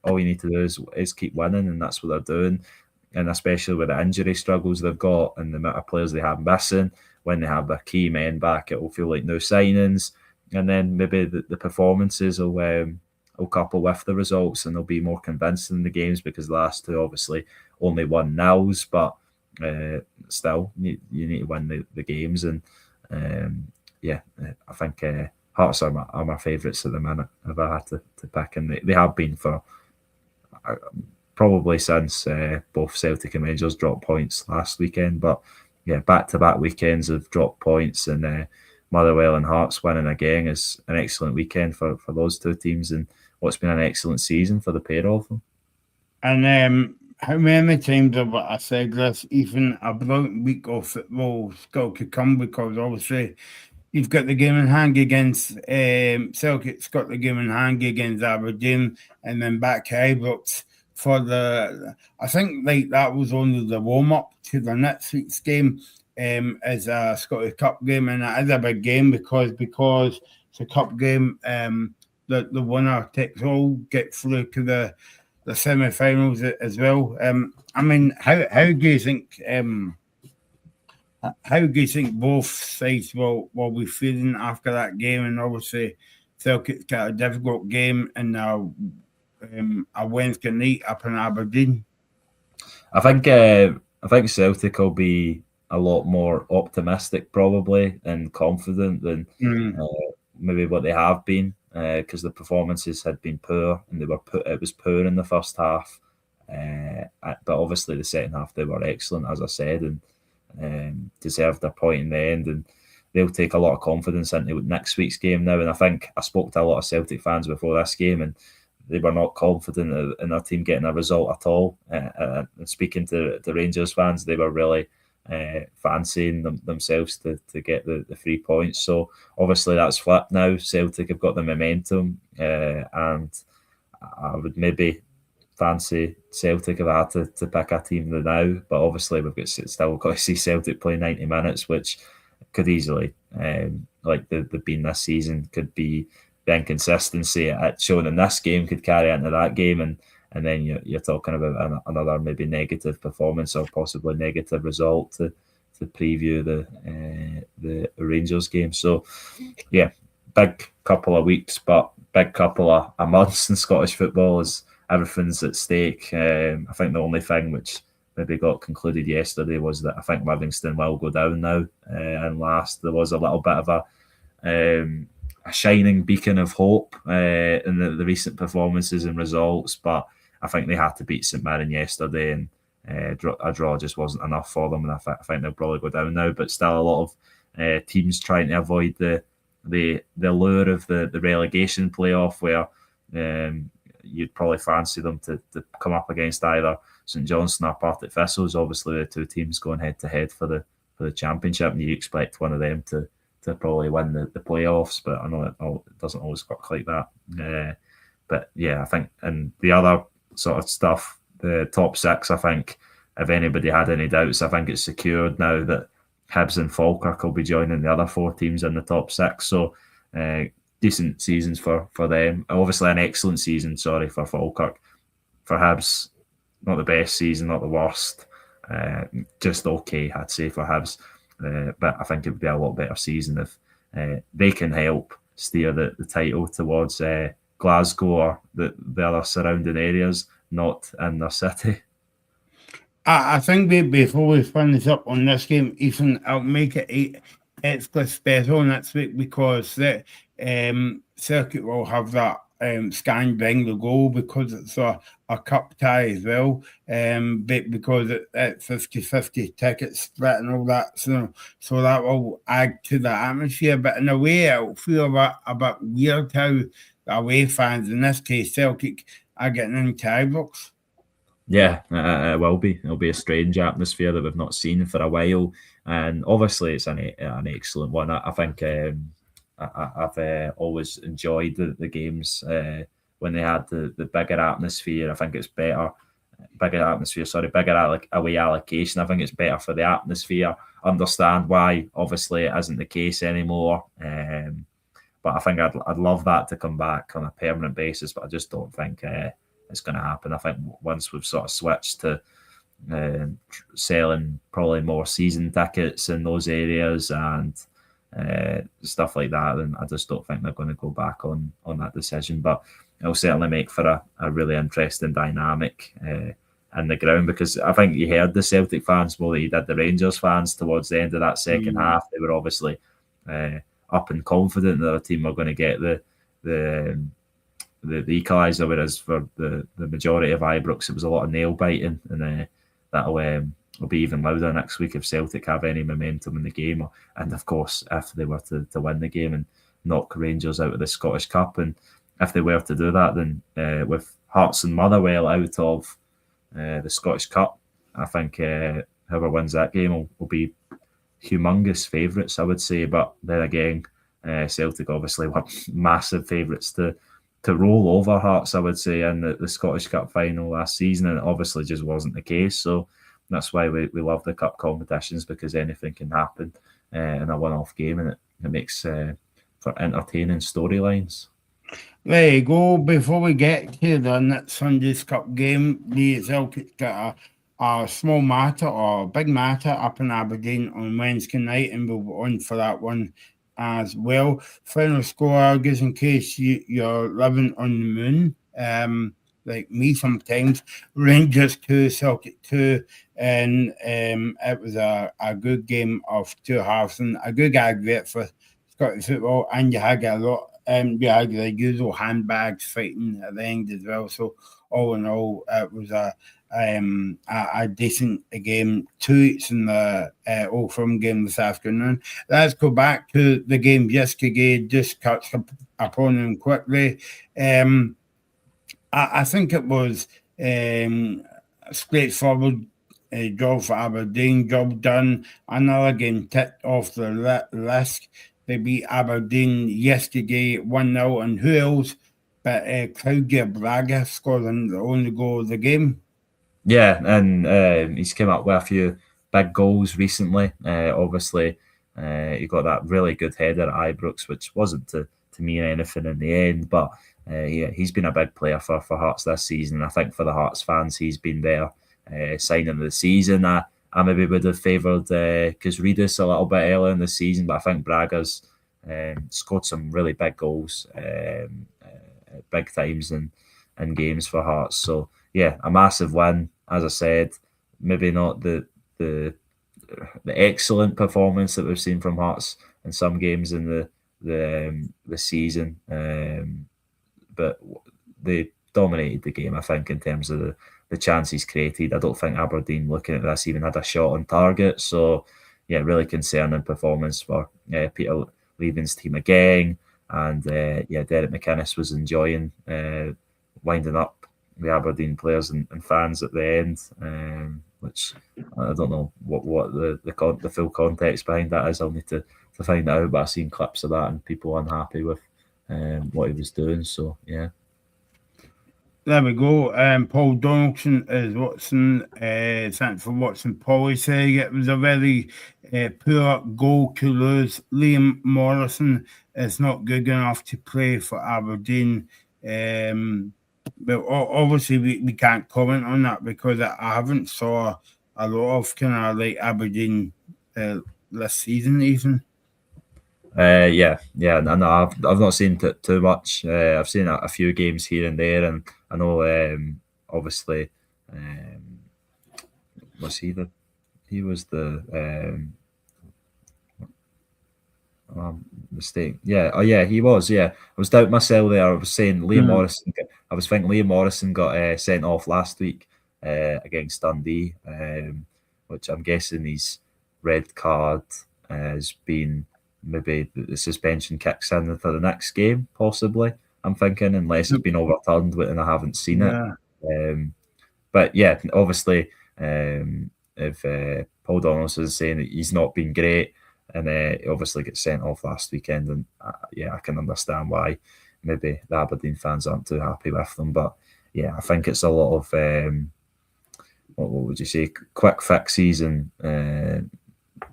All you need to do is keep winning, and that's what they're doing. And especially with the injury struggles they've got and the amount of players they have missing, when they have their key men back, it will feel like no signings. And then maybe the performances will couple with the results, and they'll be more convincing in the games, because the last two obviously only won nils, but still you need to win the games. And I think Hearts are my favourites at the minute, if I had to pick, and they have been for probably since both Celtic and Rangers dropped points last weekend. But yeah, back-to-back weekends of dropped points, and Motherwell and Hearts winning again is an excellent weekend for those two teams, and what's been an excellent season for the pair of them. And how many times have I said this? Even a brilliant week of football still could come, because obviously you've got the game in hand against Celtic's got the game in hand against Aberdeen, and then back to Ibrox for I think like that was only the warm-up to the next week's game as a Scottish Cup game, and it is a big game because it's a cup game. The winner takes all, get through to the semi-finals as well. I mean, how do you think both sides will be feeling after that game? And obviously Celtic's got a difficult game in a Wednesday night up in Aberdeen. I think Celtic will be a lot more optimistic probably and confident than maybe what they have been, because the performances had been poor, and it was poor in the first half, but obviously the second half they were excellent, as I said, and deserved their point in the end, and they'll take a lot of confidence into next week's game now. And I think I spoke to a lot of Celtic fans before this game, and they were not confident in their team getting a result at all. And speaking to the Rangers fans, they were really fancying themselves to get the 3 points. So obviously that's flipped now. Celtic have got the momentum, and I would maybe fancy Celtic if I had to pick a team now, but obviously we've still got to see Celtic play 90 minutes, which could easily, like they've been this season, could be the inconsistency at shown in this game could carry into that game, and then you're talking about another maybe negative performance or possibly negative result to preview the Rangers game. So yeah, big couple of weeks, but big couple of months in Scottish football as everything's at stake. I think the only thing which maybe got concluded yesterday was that I think Livingston will go down now and last. There was a little bit of a shining beacon of hope in the recent performances and results, but I think they had to beat St Mirren yesterday, and a draw just wasn't enough for them, and I think they'll probably go down now. But still, a lot of teams trying to avoid the lure of the relegation playoff, where you'd probably fancy them to come up against either St Johnstone or Partick Thistles. Obviously, the two teams going head to head for the championship, and you expect one of them to probably win the playoffs. But I know it doesn't always work like that. But yeah, I think, and the other sort of stuff, the top six, I think, if anybody had any doubts, I think it's secured now that Hibs and Falkirk will be joining the other four teams in the top six. So decent seasons for them. Obviously an excellent season, for Falkirk. For Hibs, not the best season, not the worst. Just okay, I'd say, for Hibs. But I think it would be a lot better season if they can help steer the title towards Glasgow or the other surrounding areas, not in their city. I think before we finish up on this game, Ethan, I'll make it extra special next week because the Circuit will have that Scan Bring the Goal because it's a cup tie as well, because it's 50-50 ticket split and all that, so that will add to the atmosphere. But in a way, it'll feel a bit weird how the away fans, in this case Celtic, are getting into Ibrox. Yeah, it will be. It'll be a strange atmosphere that we've not seen for a while, and obviously it's an excellent one. I think I've always enjoyed the games when they had the bigger atmosphere. I think it's better. Bigger away allocation. I think it's better for the atmosphere. Understand why, obviously, it isn't the case anymore. But I think I'd love that to come back on a permanent basis, but I just don't think it's going to happen. I think once we've sort of switched to selling probably more season tickets in those areas and stuff like that, then I just don't think they're going to go back on that decision. But it'll certainly make for a really interesting dynamic in the ground, because I think you heard the Celtic fans more than you did the Rangers fans towards the end of that second half. They were obviously up and confident that their team were going to get the equaliser, whereas for the majority of Ibrox it was a lot of nail biting, and that'll will be even louder next week if Celtic have any momentum in the game, and of course if they were to win the game and knock Rangers out of the Scottish Cup. And if they were to do that, then with Hearts and Motherwell out of the Scottish Cup, I think whoever wins that game will be humongous favourites, I would say. But then again, Celtic obviously were massive favourites to roll over Hearts, I would say, in the Scottish Cup final last season, and it obviously just wasn't the case. So that's why we love the cup competitions, because anything can happen in a one-off game, and it makes for entertaining storylines. There you go. Before we get to the next Sunday's Cup game, the Celtic got a small matter or a big matter up in Aberdeen on Wednesday night, and we'll be on for that one as well. Final score, just in case you're living on the moon, like me sometimes. Rangers 2, Celtic 2, and it was a good game of two halves and a good aggregate for Scottish football, and you had a lot. You had the usual handbags fighting at the end as well. So all in all, it was a decent game. 2-each in the Old Firm game this afternoon. Let's go back to the game yesterday. Just touch upon them quickly. I think it was a straightforward job for Aberdeen. Job done. Another game ticked off the list. They beat Aberdeen yesterday 1-0, and who else but Claudio Braga scoring the only goal of the game. Yeah, and he's come up with a few big goals recently. Obviously, he got that really good header at Ibrox, which wasn't to mean anything in the end, but he's been a big player for Hearts this season. I think for the Hearts fans, he's been their signing of the season. I maybe would have favoured Kuzridis a little bit earlier in the season, but I think Braga's scored some really big goals at big times in games for Hearts. So yeah, a massive win. As I said, maybe not the excellent performance that we've seen from Hearts in some games in the season, but they dominated the game. I think in terms of the chances created. I don't think Aberdeen, looking at this, even had a shot on target. So yeah, really concerning performance for Peter Leven's team again. And yeah, Derek McInnes was enjoying winding up the Aberdeen players and fans at the end, which I don't know what the full context behind that is. I'll need to find that out, but I've seen clips of that and people unhappy with what he was doing. So yeah. There we go. Paul Donaldson is Watson. Thanks for watching. Paulie saying it was a very poor goal to lose. Liam Morrison is not good enough to play for Aberdeen. But obviously we can't comment on that because I haven't saw a lot of kind of like Aberdeen this season even. Yeah. No, I've not seen too much. I've seen a few games here and there, and I know obviously was he the mistake. Yeah. Oh yeah, he was. Yeah, I was doubting myself there. I was saying Liam Morrison. I was thinking Liam Morrison got sent off last week against Dundee, which I'm guessing his red card has been. Maybe the suspension kicks in for the next game, possibly. I'm thinking, unless it's been overturned, and I haven't seen it. But yeah, obviously, if Paul Donaldson is saying that he's not been great, and he obviously gets sent off last weekend, and yeah, I can understand why maybe the Aberdeen fans aren't too happy with them. But yeah, I think it's a lot of what would you say, quick fixes and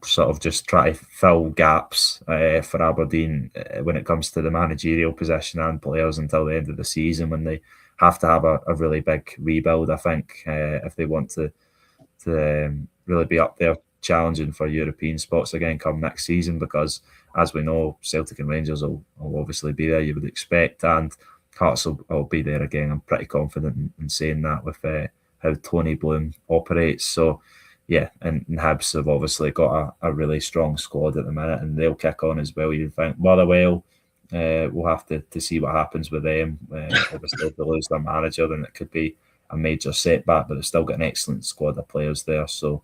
sort of just try to fill gaps for Aberdeen when it comes to the managerial position and players until the end of the season, when they have to have a really big rebuild, I think, if they want to really be up there challenging for European spots again come next season, because as we know, Celtic and Rangers will obviously be there, you would expect, and Hearts will be there again. I'm pretty confident in saying that with how Tony Bloom operates. So yeah, and Hibs have obviously got a really strong squad at the minute, and they'll kick on as well. You'd think Motherwell, we'll have to see what happens with them. Obviously, if they lose their manager, then it could be a major setback, but they've still got an excellent squad of players there. So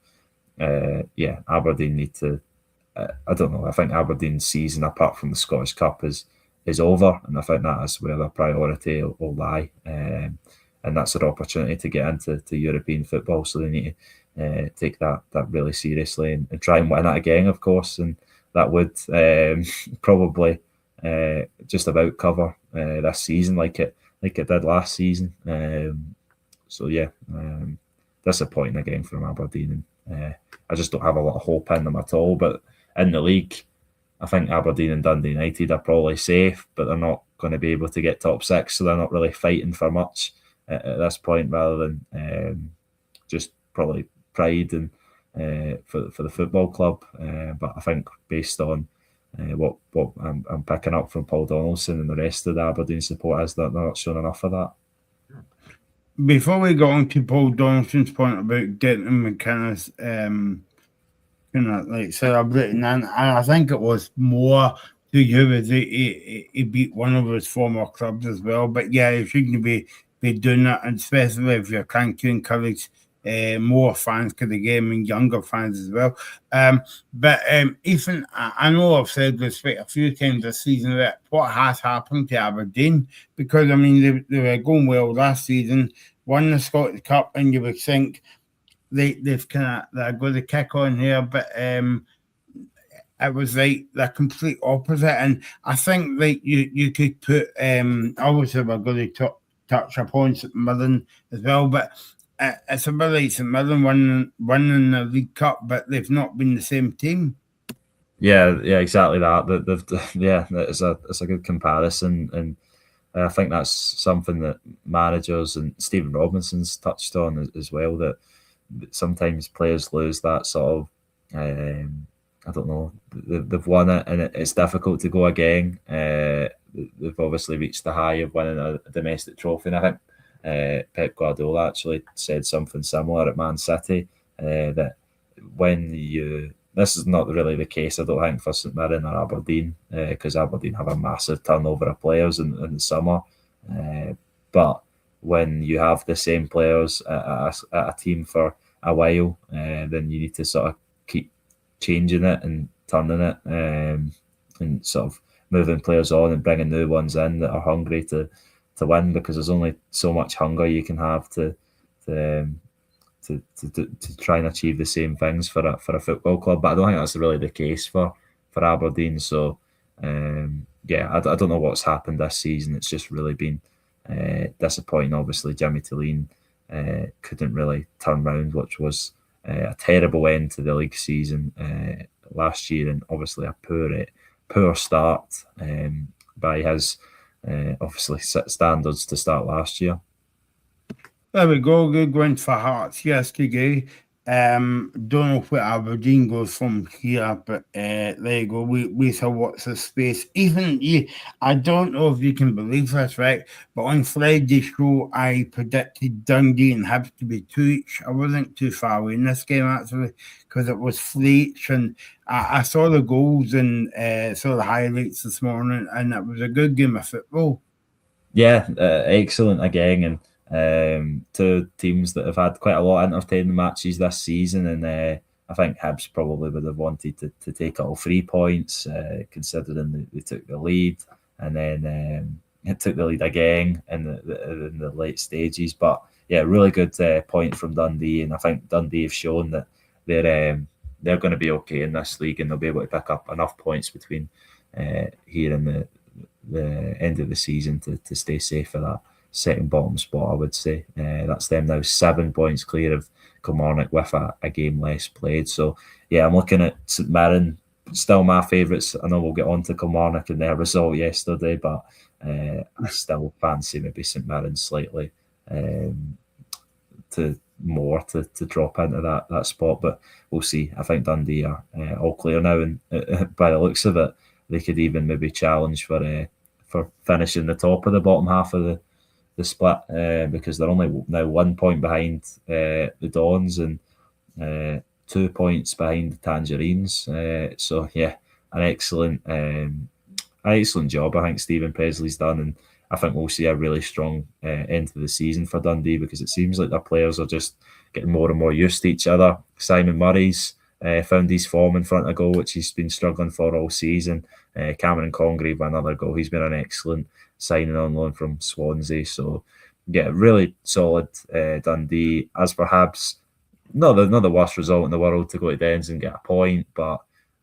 yeah, Aberdeen need to. I don't know. I think Aberdeen's season, apart from the Scottish Cup, is over, and I think that is where their priority will lie. And that's their opportunity to get into European football. So they need to take that really seriously and try and win it again, of course, and that would probably just about cover this season like it did last season. So yeah, disappointing again from Aberdeen, and I just don't have a lot of hope in them at all. But in the league, I think Aberdeen and Dundee United are probably safe, but they're not going to be able to get top six, so they're not really fighting for much at this point, rather than just probably pride and for the football club. But I think based on what I'm picking up from Paul Donaldson and the rest of the Aberdeen supporters, that they're not showing enough of that. Before we go on to Paul Donaldson's point about getting McInnes like celebrating, and I think it was more to do with he beat one of his former clubs as well. But yeah, you shouldn't be doing that, and especially if you're trying to encourage more fans to the game and younger fans as well. But Ethan, I know I've said this a few times this season that what has happened to Aberdeen, because I mean they were going well last season, won the Scottish Cup, and you would think they're going to kick on here. But it was like the complete opposite. And I think like you could put obviously we're going to touch upon St Mirren as well, but it's a bit like St Mirren winning the League Cup, but they've not been the same team. Yeah, exactly that. It's a good comparison, and I think that's something that managers and Stephen Robinson's touched on as well. That sometimes players lose that sort of, I don't know, they've won it and it's difficult to go again. They've obviously reached the high of winning a domestic trophy, and I think Pep Guardiola actually said something similar at Man City, that when you this is not really the case, I don't think, for St Mirren or Aberdeen, because Aberdeen have a massive turnover of players in the summer. But when you have the same players at a team for a while, then you need to sort of keep changing it and turning it, and sort of moving players on and bringing new ones in that are hungry to win, because there's only so much hunger you can have to try and achieve the same things for a football club. But I don't think that's really the case for Aberdeen. So I don't know what's happened this season. It's just really been disappointing. Obviously, Jimmy Tilleen couldn't really turn round, which was a terrible end to the league season last year, and obviously a poor start by his obviously standards to start last year. There we go. Good win for Hearts yesterday. Don't know where Aberdeen goes from here, but there you go. We saw what's the space. Even I don't know if you can believe this, right? But on Friday's show, I predicted Dundee and Hibs to be 2 each. I wasn't too far away in this game actually, because it was 3 each, and I saw the goals and saw the highlights this morning, and it was a good game of football. Yeah, excellent again, and two teams that have had quite a lot of entertaining matches this season, and I think Hibs probably would have wanted to take all 3 points, considering they took the lead, and then it took the lead again in the late stages. But yeah, really good point from Dundee, and I think Dundee have shown that they're going to be okay in this league, and they'll be able to pick up enough points between here and the end of the season to stay safe for that second bottom spot, I would say. That's them now 7 points clear of Kilmarnock with a game less played. So yeah, I'm looking at St Mirren, still my favourites. I know we'll get on to Kilmarnock and their result yesterday, but I still fancy maybe St Mirren slightly to drop into that spot, but we'll see. I think Dundee are all clear now, and by the looks of it, they could even maybe challenge for finishing the top of the bottom half of the split, because they're only now 1 point behind the Dons and 2 points behind the Tangerines. So yeah, an excellent job I think Stephen Presley's done, and I think we'll see a really strong end to the season for Dundee, because it seems like their players are just getting more and more used to each other. Simon Murray's found his form in front of goal, which he's been struggling for all season. Cameron Congreve, another goal. He's been an excellent signing on loan from Swansea. So yeah, really solid Dundee. As for Hibs, not the worst result in the world to go to Dens and get a point, but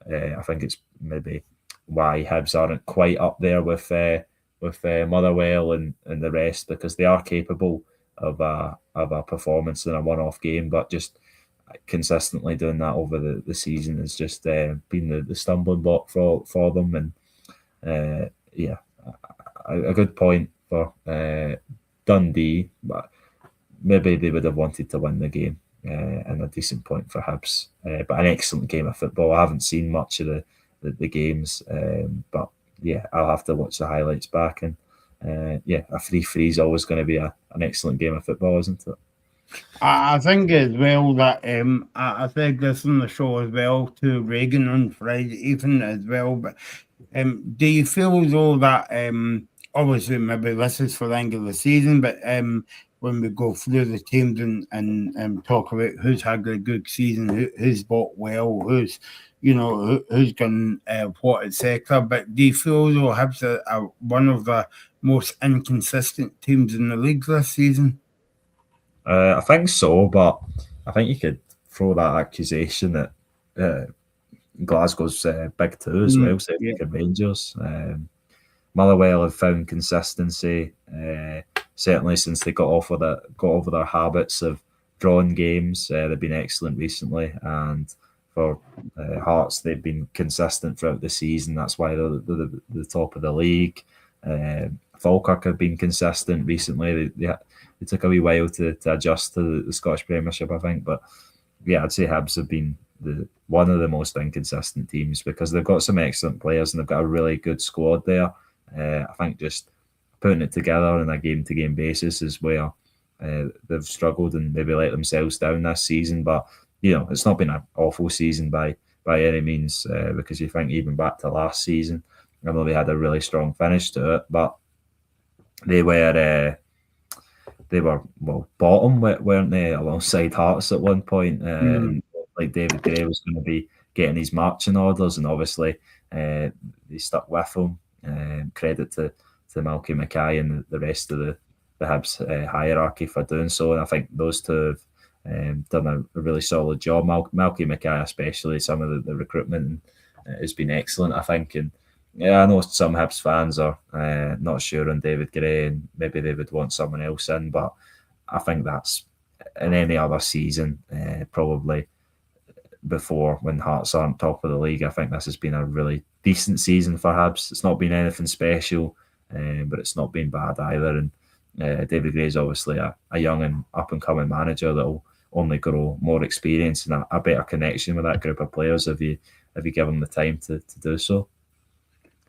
I think it's maybe why Hibs aren't quite up there with Motherwell and the rest, because they are capable of a performance in a one-off game, but just consistently doing that over the season has just been the stumbling block for them. And a good point for Dundee, but maybe they would have wanted to win the game, and a decent point for Hibs. But an excellent game of football. I haven't seen much of the games, but yeah, I'll have to watch the highlights back. And a 3-3 is always going to be an excellent game of football, isn't it? I think as well that I said this on the show as well to Reagan on Friday evening as well, but do you feel though that obviously maybe this is for the end of the season, but when we go through the teams and talk about who's had a good season, who's bought well, who's done what, etc. But do you feel though Hibs are one of the most inconsistent teams in the league this season? I think so, but I think you could throw that accusation at Glasgow's big too as well, Celtic and Rangers. Motherwell have found consistency, certainly since they got over their habits of drawing games. They've been excellent recently, and for Hearts, they've been consistent throughout the season. That's why they're the top of the league. Falkirk have been consistent recently. They took a wee while to adjust to the Scottish Premiership, I think, but yeah, I'd say Hibs have been one of the most inconsistent teams because they've got some excellent players and they've got a really good squad there. I think just putting it together on a game-to-game basis is where they've struggled and maybe let themselves down this season. But it's not been an awful season by any means because you think even back to last season, I know they had a really strong finish to it, but they were bottom, weren't they, alongside Hearts at one point. Like David Gray was going to be getting his marching orders, and obviously they stuck with him. Credit to Malky Mackay and the rest of the Hibs hierarchy for doing so, and I think those two have done a really solid job. Malky Mackay especially, some of the recruitment has been excellent, I think, and I know some Hibs fans are not sure on David Gray and maybe they would want someone else in, but I think that's in any other season, probably before when Hearts aren't top of the league. I think this has been a really decent season for Hibs. It's not been anything special, but it's not been bad either. And David Gray is obviously a young and up-and-coming manager that will only grow more experience and a better connection with that group of players if you give them the time to do so.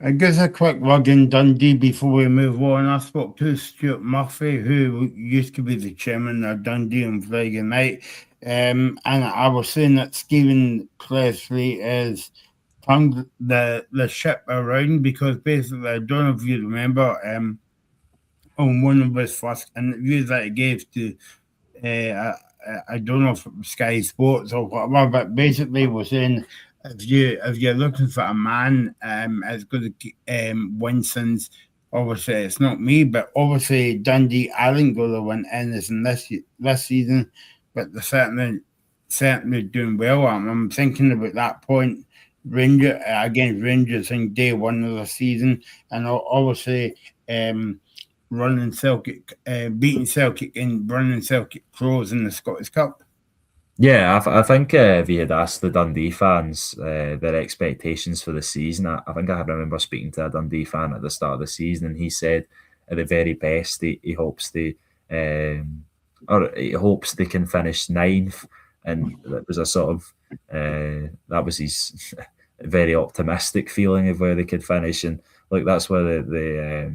I guess a quick word in Dundee before we move on. I spoke to Stuart Murphy, who used to be the chairman of Dundee on Friday night, and I was saying that Stephen Presley has turned the ship around because basically, I don't know if you remember, on one of his first interviews that he gave to, I don't know if it was Sky Sports or whatever, but basically was saying, if you're looking for a man as good as Winston's, obviously it's not me, but obviously Dundee aren't going to win anything this season, but they're certainly doing well. I'm thinking about that point against Rangers in day one of the season, and obviously running Celtic, beating Celtic and running Celtic Crows in the Scottish Cup. Yeah, I think if you had asked the Dundee fans their expectations for the season, I think I remember speaking to a Dundee fan at the start of the season, and he said at the very best he hopes they can finish ninth, and that was a sort of that was his very optimistic feeling of where they could finish, and like that's where they're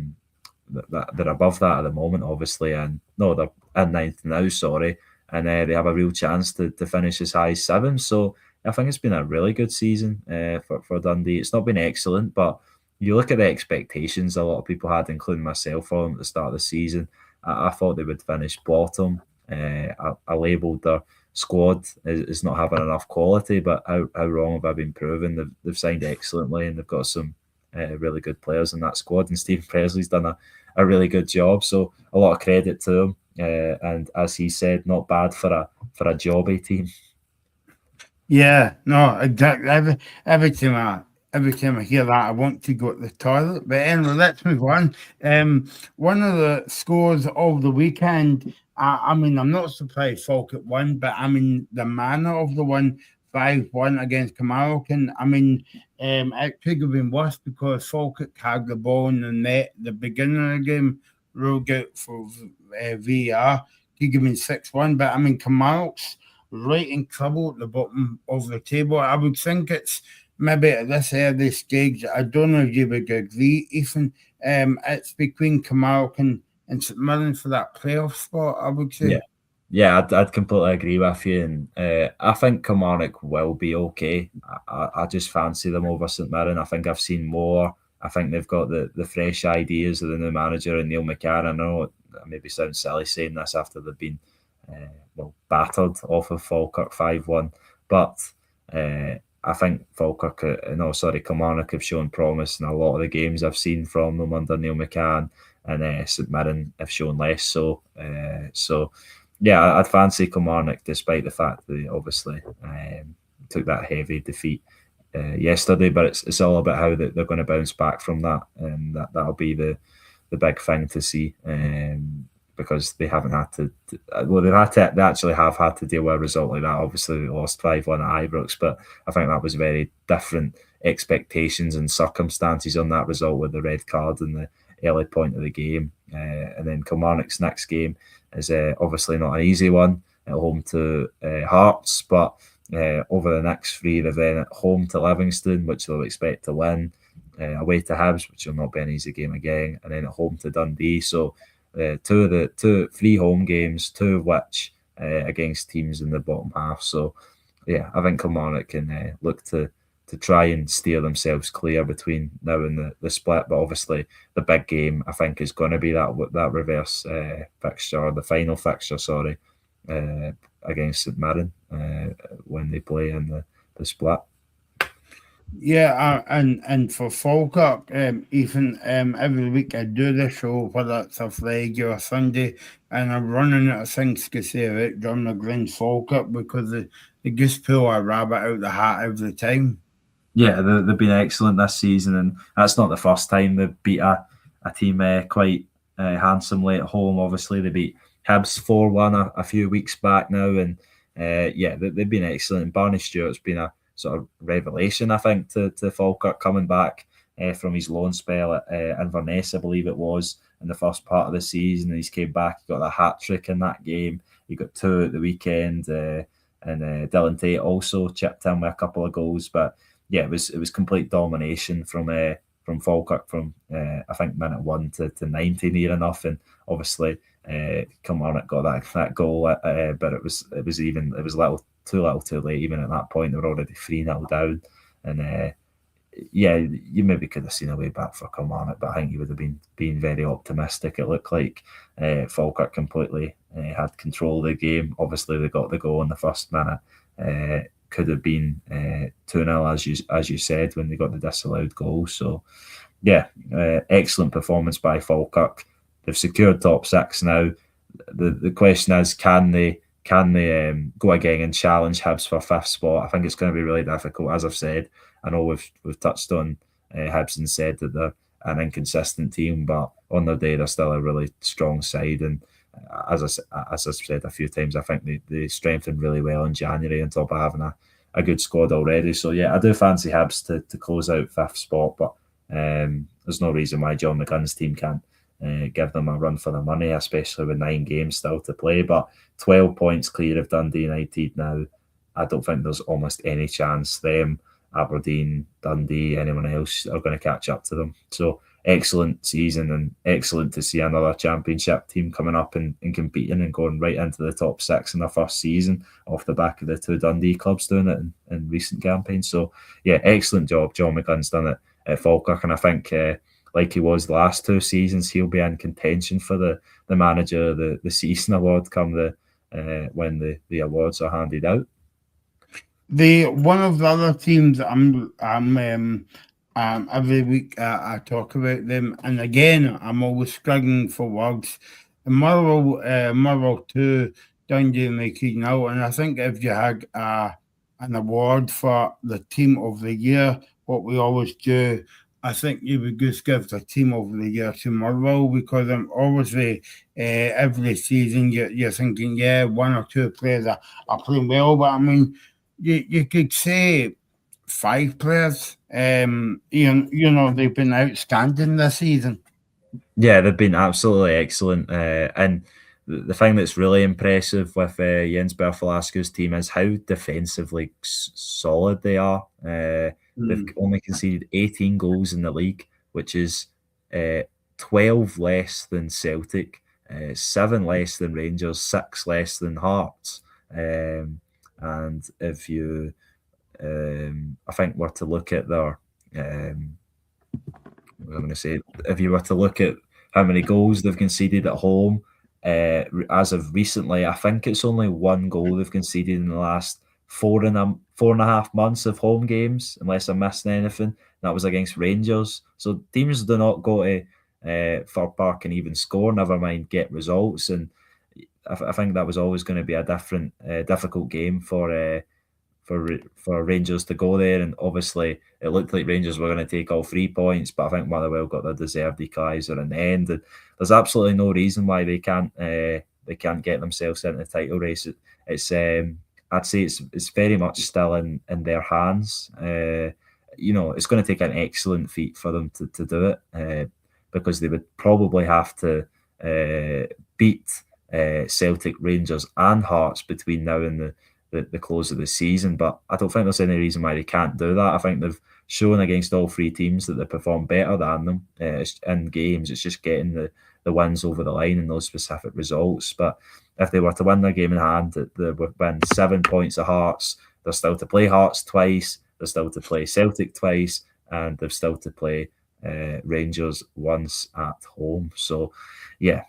above that at the moment, obviously, and no, they're in ninth now. Sorry. And they have a real chance to finish as high as 7th. So I think it's been a really good season for Dundee. It's not been excellent, but you look at the expectations a lot of people had, including myself, for them at the start of the season. I thought they would finish bottom. I labelled their squad as not having enough quality, but how wrong have I been proven? They've signed excellently and they've got some really good players in that squad. And Stephen Presley's done a really good job. So a lot of credit to him. And as he said, not bad for a jobby team. Yeah, no, exactly. Every time I hear that, I want to go to the toilet. But anyway, let's move on. One of the scores of the weekend, I mean, I'm not surprised Falkirk won, but I mean, the manner of the one, 5-1 against Camaralcan. I mean, it could have been worse because Falkirk had the ball in the net at the beginning of the game, ruled out for VAR. Could have been 6-1, but I mean, Camaralcan's right in trouble at the bottom of the table. I would think it's maybe at this early stage, I don't know if you would agree, Ethan, it's between Camaralcan and St Mirren for that playoff spot, I would say. Yeah, I'd completely agree with you, and I think Kilmarnock will be okay. I just fancy them over St Mirren. I think I've seen more. I think they've got the fresh ideas of the new manager and Neil McCann. I know it maybe sounds silly saying this after they've been battered off of Falkirk 5-1, but I think Kilmarnock have shown promise in a lot of the games I've seen from them under Neil McCann, and St Mirren have shown less so. Yeah, I'd fancy Kilmarnock, despite the fact that they obviously took that heavy defeat yesterday, but it's all about how they're going to bounce back from that, and that'll be the big thing to see, because they haven't had to. They actually have had to deal with a result like that. Obviously, they lost 5-1 at Ibrox, but I think that was very different expectations and circumstances on that result with the red card in the early point of the game. And then Kilmarnock's next game is obviously not an easy one at home to Hearts, but over the next three, they're then at home to Livingston, which they'll expect to win, away to Hibs, which will not be an easy game again, and then at home to Dundee. So three home games, two of which against teams in the bottom half. So yeah, I think Kilmarnock can look to try and steer themselves clear between now and the split. But obviously the big game, I think, is going to be that reverse fixture, or the final fixture, sorry, against St Mirren when they play in the split. Yeah, and for Falkirk, Ethan, every week I do the show, whether it's a Friday or a Sunday, and I'm running out of things to say about John McGlynn Falkirk, because they just pull a rabbit out the hat every time. Yeah, they've been excellent this season, and that's not the first time they've beat a team quite handsomely at home. Obviously, they beat Hibs 4-1 a few weeks back now, and yeah, they've been excellent. And Barney Stewart's been a sort of revelation, I think, to Falkirk, coming back from his loan spell at Inverness, I believe it was, in the first part of the season. And he's came back, he got a hat-trick in that game. He got 2 at the weekend, and Dylan Tate also chipped in with a couple of goals. But yeah, it was complete domination from Falkirk from I think minute 1 to 90 near enough. And obviously Kilmarnock got that goal, but it was too little too late. Even at that point, they were already 3-0 down. And yeah, you maybe could have seen a way back for Kilmarnock, but I think you would have been being very optimistic. It looked like Falkirk completely had control of the game. Obviously, they got the goal in the first minute. Could have been 2-0, as you said, when they got the disallowed goal. So yeah, excellent performance by Falkirk. They've secured top 6 now. The question is, can they go again and challenge Hibs for 5th spot? I think it's going to be really difficult. As I've said, I know we've touched on Hibs and said that they're an inconsistent team, but on their day they're still a really strong side. And as I've said a few times, I think they strengthened really well in January on top of having a good squad already. So yeah, I do fancy Hibs to close out 5th spot, but there's no reason why John McGunn's team can't give them a run for their money, especially with 9 games still to play. But 12 points clear of Dundee United now. I don't think there's almost any chance them, Aberdeen, Dundee, anyone else are going to catch up to them. So excellent season, and excellent to see another championship team coming up and competing and going right into the top 6 in their first season off the back of the 2 Dundee clubs doing it in recent campaigns. So yeah, excellent job. John McGunn's done it at Falkirk, and I think like he was the last 2 seasons, he'll be in contention for the manager the season award come when the awards are handed out. One of the other teams I'm every week I talk about them, and again I'm always struggling for words. Motherwell 2, Dundee United now, and I think if you had an award for the team of the year, what we always do, I think you would just give the team of the year to Motherwell, because obviously every season you're thinking, yeah, 1 or 2 players are playing well, but I mean, you could say 5 players. You know, they've been outstanding this season. Yeah, they've been absolutely excellent. And the thing that's really impressive with Jens Berthel team is how defensively solid they are. They've only conceded 18 goals in the league, which is 12 less than Celtic, 7 less than Rangers, 6 less than Hearts. And if you, I think, were to look at their, if you were to look at how many goals they've conceded at home, as of recently, I think it's only 1 goal they've conceded in the last 4.5 months of home games, unless I'm missing anything. That was against Rangers. So teams do not go to Fir Park and even score, never mind get results. And I think that was always going to be a difficult game for for Rangers to go there, and obviously it looked like Rangers were going to take all 3 points, but I think Motherwell got their deserved equaliser in the end, and there's absolutely no reason why they can't get themselves into the title race. It's I'd say it's very much still in their hands. It's going to take an excellent feat for them to do it, because they would probably have to beat Celtic, Rangers and Hearts between now and the close of the season. But I don't think there's any reason why they can't do that. I think they've shown against all 3 teams that they perform better than them in games. It's just getting the wins over the line in those specific results. But if they were to win their game in hand, they would win 7 points of Hearts. They're still to play Hearts twice. They're still to play Celtic twice, and they've still to play Rangers once at home. So, yeah,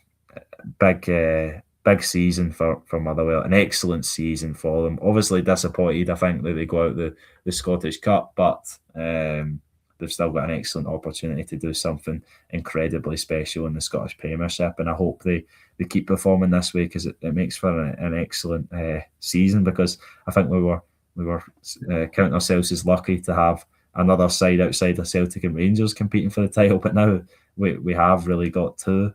big season for Motherwell, an excellent season for them. Obviously disappointed, I think, that they go out the Scottish Cup, but they've still got an excellent opportunity to do something incredibly special in the Scottish Premiership, and I hope they keep performing this way, because it makes for an excellent season, because I think we were counting ourselves as lucky to have another side outside of Celtic and Rangers competing for the title, but now we have really got 2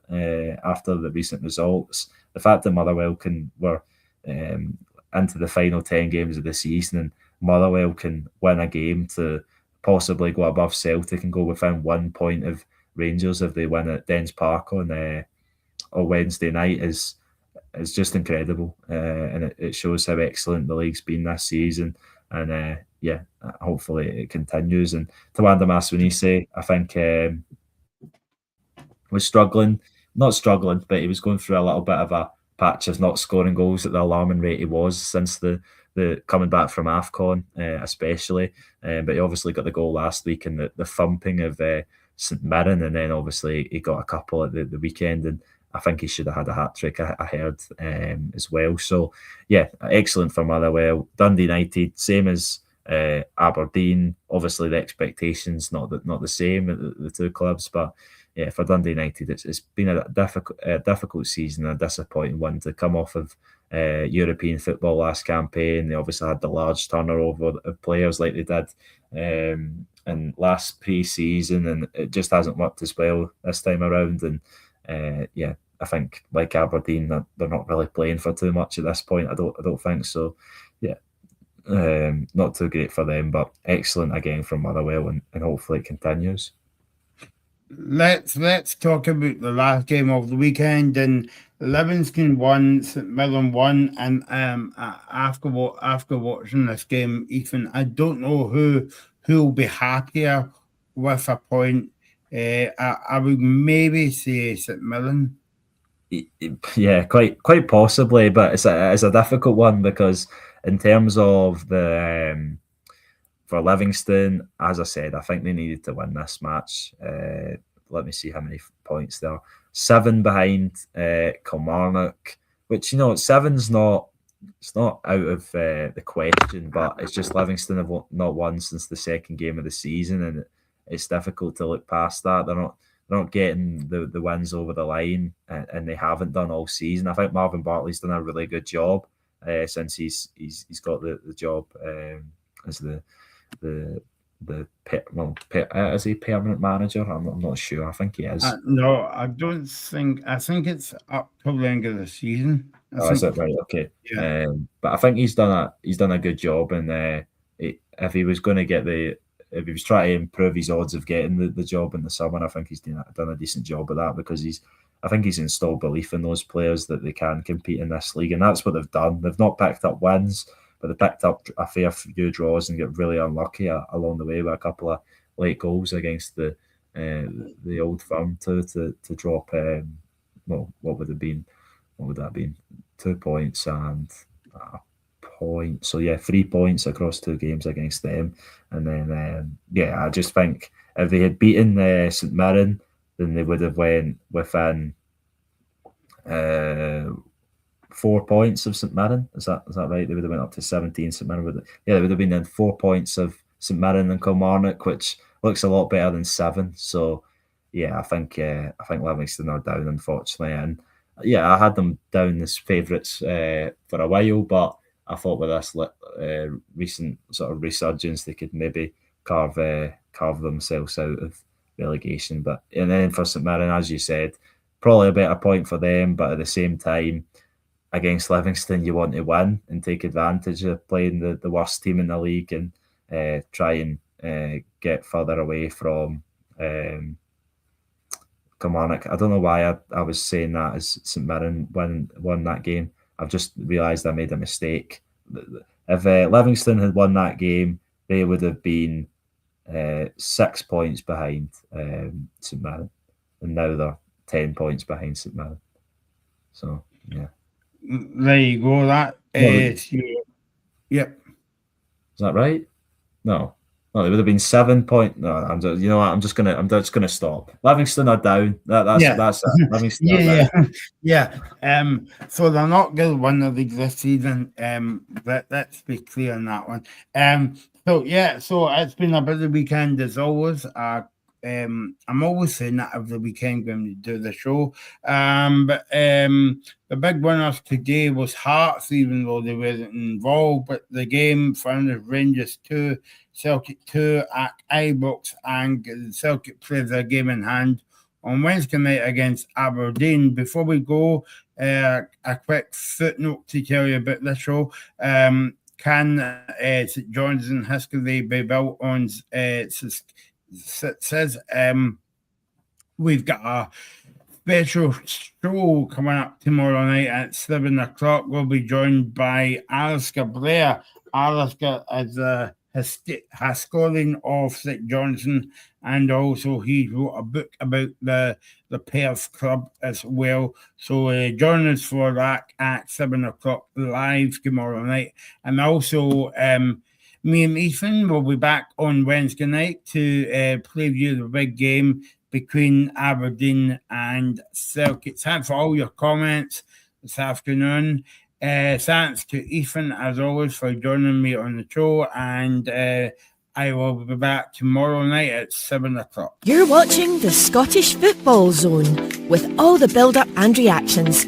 after the recent results. The fact that Motherwell were into the final 10 games of the season, and Motherwell can win a game to possibly go above Celtic and go within 1 point of Rangers if they win at Dens Park on Wednesday night is just incredible, and it shows how excellent the league's been this season. And hopefully it continues. And to Wanda Maswinise, I think was not struggling, but he was going through a little bit of a patch of not scoring goals at the alarming rate he was since the coming back from AFCON, especially. But he obviously got the goal last week, and the thumping of St Mirren, and then obviously he got a couple at the weekend, and I think he should have had a hat-trick, I heard, as well. So, yeah, excellent for Motherwell. Dundee United, same as Aberdeen. Obviously, the expectations not the same at the 2 clubs, but yeah, for Dundee United, it's been a difficult season, a disappointing one to come off of European football last campaign. They obviously had the large turnover of players like they did in last pre-season, and it just hasn't worked as well this time around. And I think, like Aberdeen, they're not really playing for too much at this point. I don't think so. Yeah, not too great for them, but excellent again from Motherwell, and hopefully it continues. Let's talk about the last game of the weekend. And Livingston won, St Mirren won, and after watching this game, Ethan, I don't know who will be happier with a point. I would maybe say St Mirren. Yeah, quite possibly, but it's a difficult one, because in terms of the for Livingston, as I said, I think they needed to win this match. Let me see how many points there are. 7 behind Kilmarnock, which, 7's not out of the question, but it's just Livingston have not won since the second game of the season, and it's difficult to look past that. They're not getting the wins over the line, and they haven't done all season. I think Marvin Bartley's done a really good job since he's got the job as is he permanent manager? I'm not sure. I think he is. No, I don't think. I think it's up till the end of the season. Is it right? Okay. Yeah. But I think he's done a good job, and if he was going to if he was trying to improve his odds of getting the job in the summer, I think he's done a decent job of that, because I think he's installed belief in those players that they can compete in this league, and that's what they've done. They've not picked up wins, but they picked up a fair few draws and get really unlucky along the way with a couple of late goals against the Old Firm to drop. What would that have been? 2 points and a point. So yeah, 3 points across 2 games against them. And then I just think if they had beaten St Mirren, then they would have went within 4 points of St Mirren. Is that right? They would have went up to 17. St Mirren they would have been in 4 points of St Mirren and Kilmarnock, which looks a lot better than 7. So yeah, I think Livingston are down, unfortunately, and I had them down as favourites for a while, but I thought with this recent sort of resurgence, they could maybe carve themselves out of relegation. But and then for St Mirren, as you said, probably a better point for them. But at the same time, against Livingston, you want to win and take advantage of playing the worst team in the league and try and get further away from Kilmarnock. I don't know why I was saying that as St Mirren won that game. I've just realised I made a mistake. If Livingston had won that game, they would have been 6 points behind St Mirren, and now they're 10 points behind St Mirren. So yeah, there you go. That is yep. Is that right? No, they would have been 7 point. No, you know what? I'm just gonna stop. Livingston are down. That's it. Livingston are down. Yeah. So they're not going to win the league this season. Let's be clear on that one. So it's been a busy weekend as always. I'm always saying that every weekend when we do the show. But the big winners today was Hearts, even though they weren't involved. But the game found as Rangers 2, Celtic 2 at Ibrox, and Celtic plays their game in hand on Wednesday night against Aberdeen. Before we go, a quick footnote to tell you about this show. Can St John's and Hiskilly be built on? It says we've got a special show coming up tomorrow night at 7 o'clock. We'll be joined by Alistair Blair. Alistair is a historian of St Johnstone, and also he wrote a book about the Perth club as well. So join us for that at 7 o'clock live tomorrow night. And also me and Ethan will be back on Wednesday night to preview the big game between Aberdeen and Celtic. Thanks for all your comments this afternoon. Thanks to Ethan, as always, for joining me on the show. And I will be back tomorrow night at 7 o'clock. You're watching the Scottish Football Zone with all the build-up and reactions.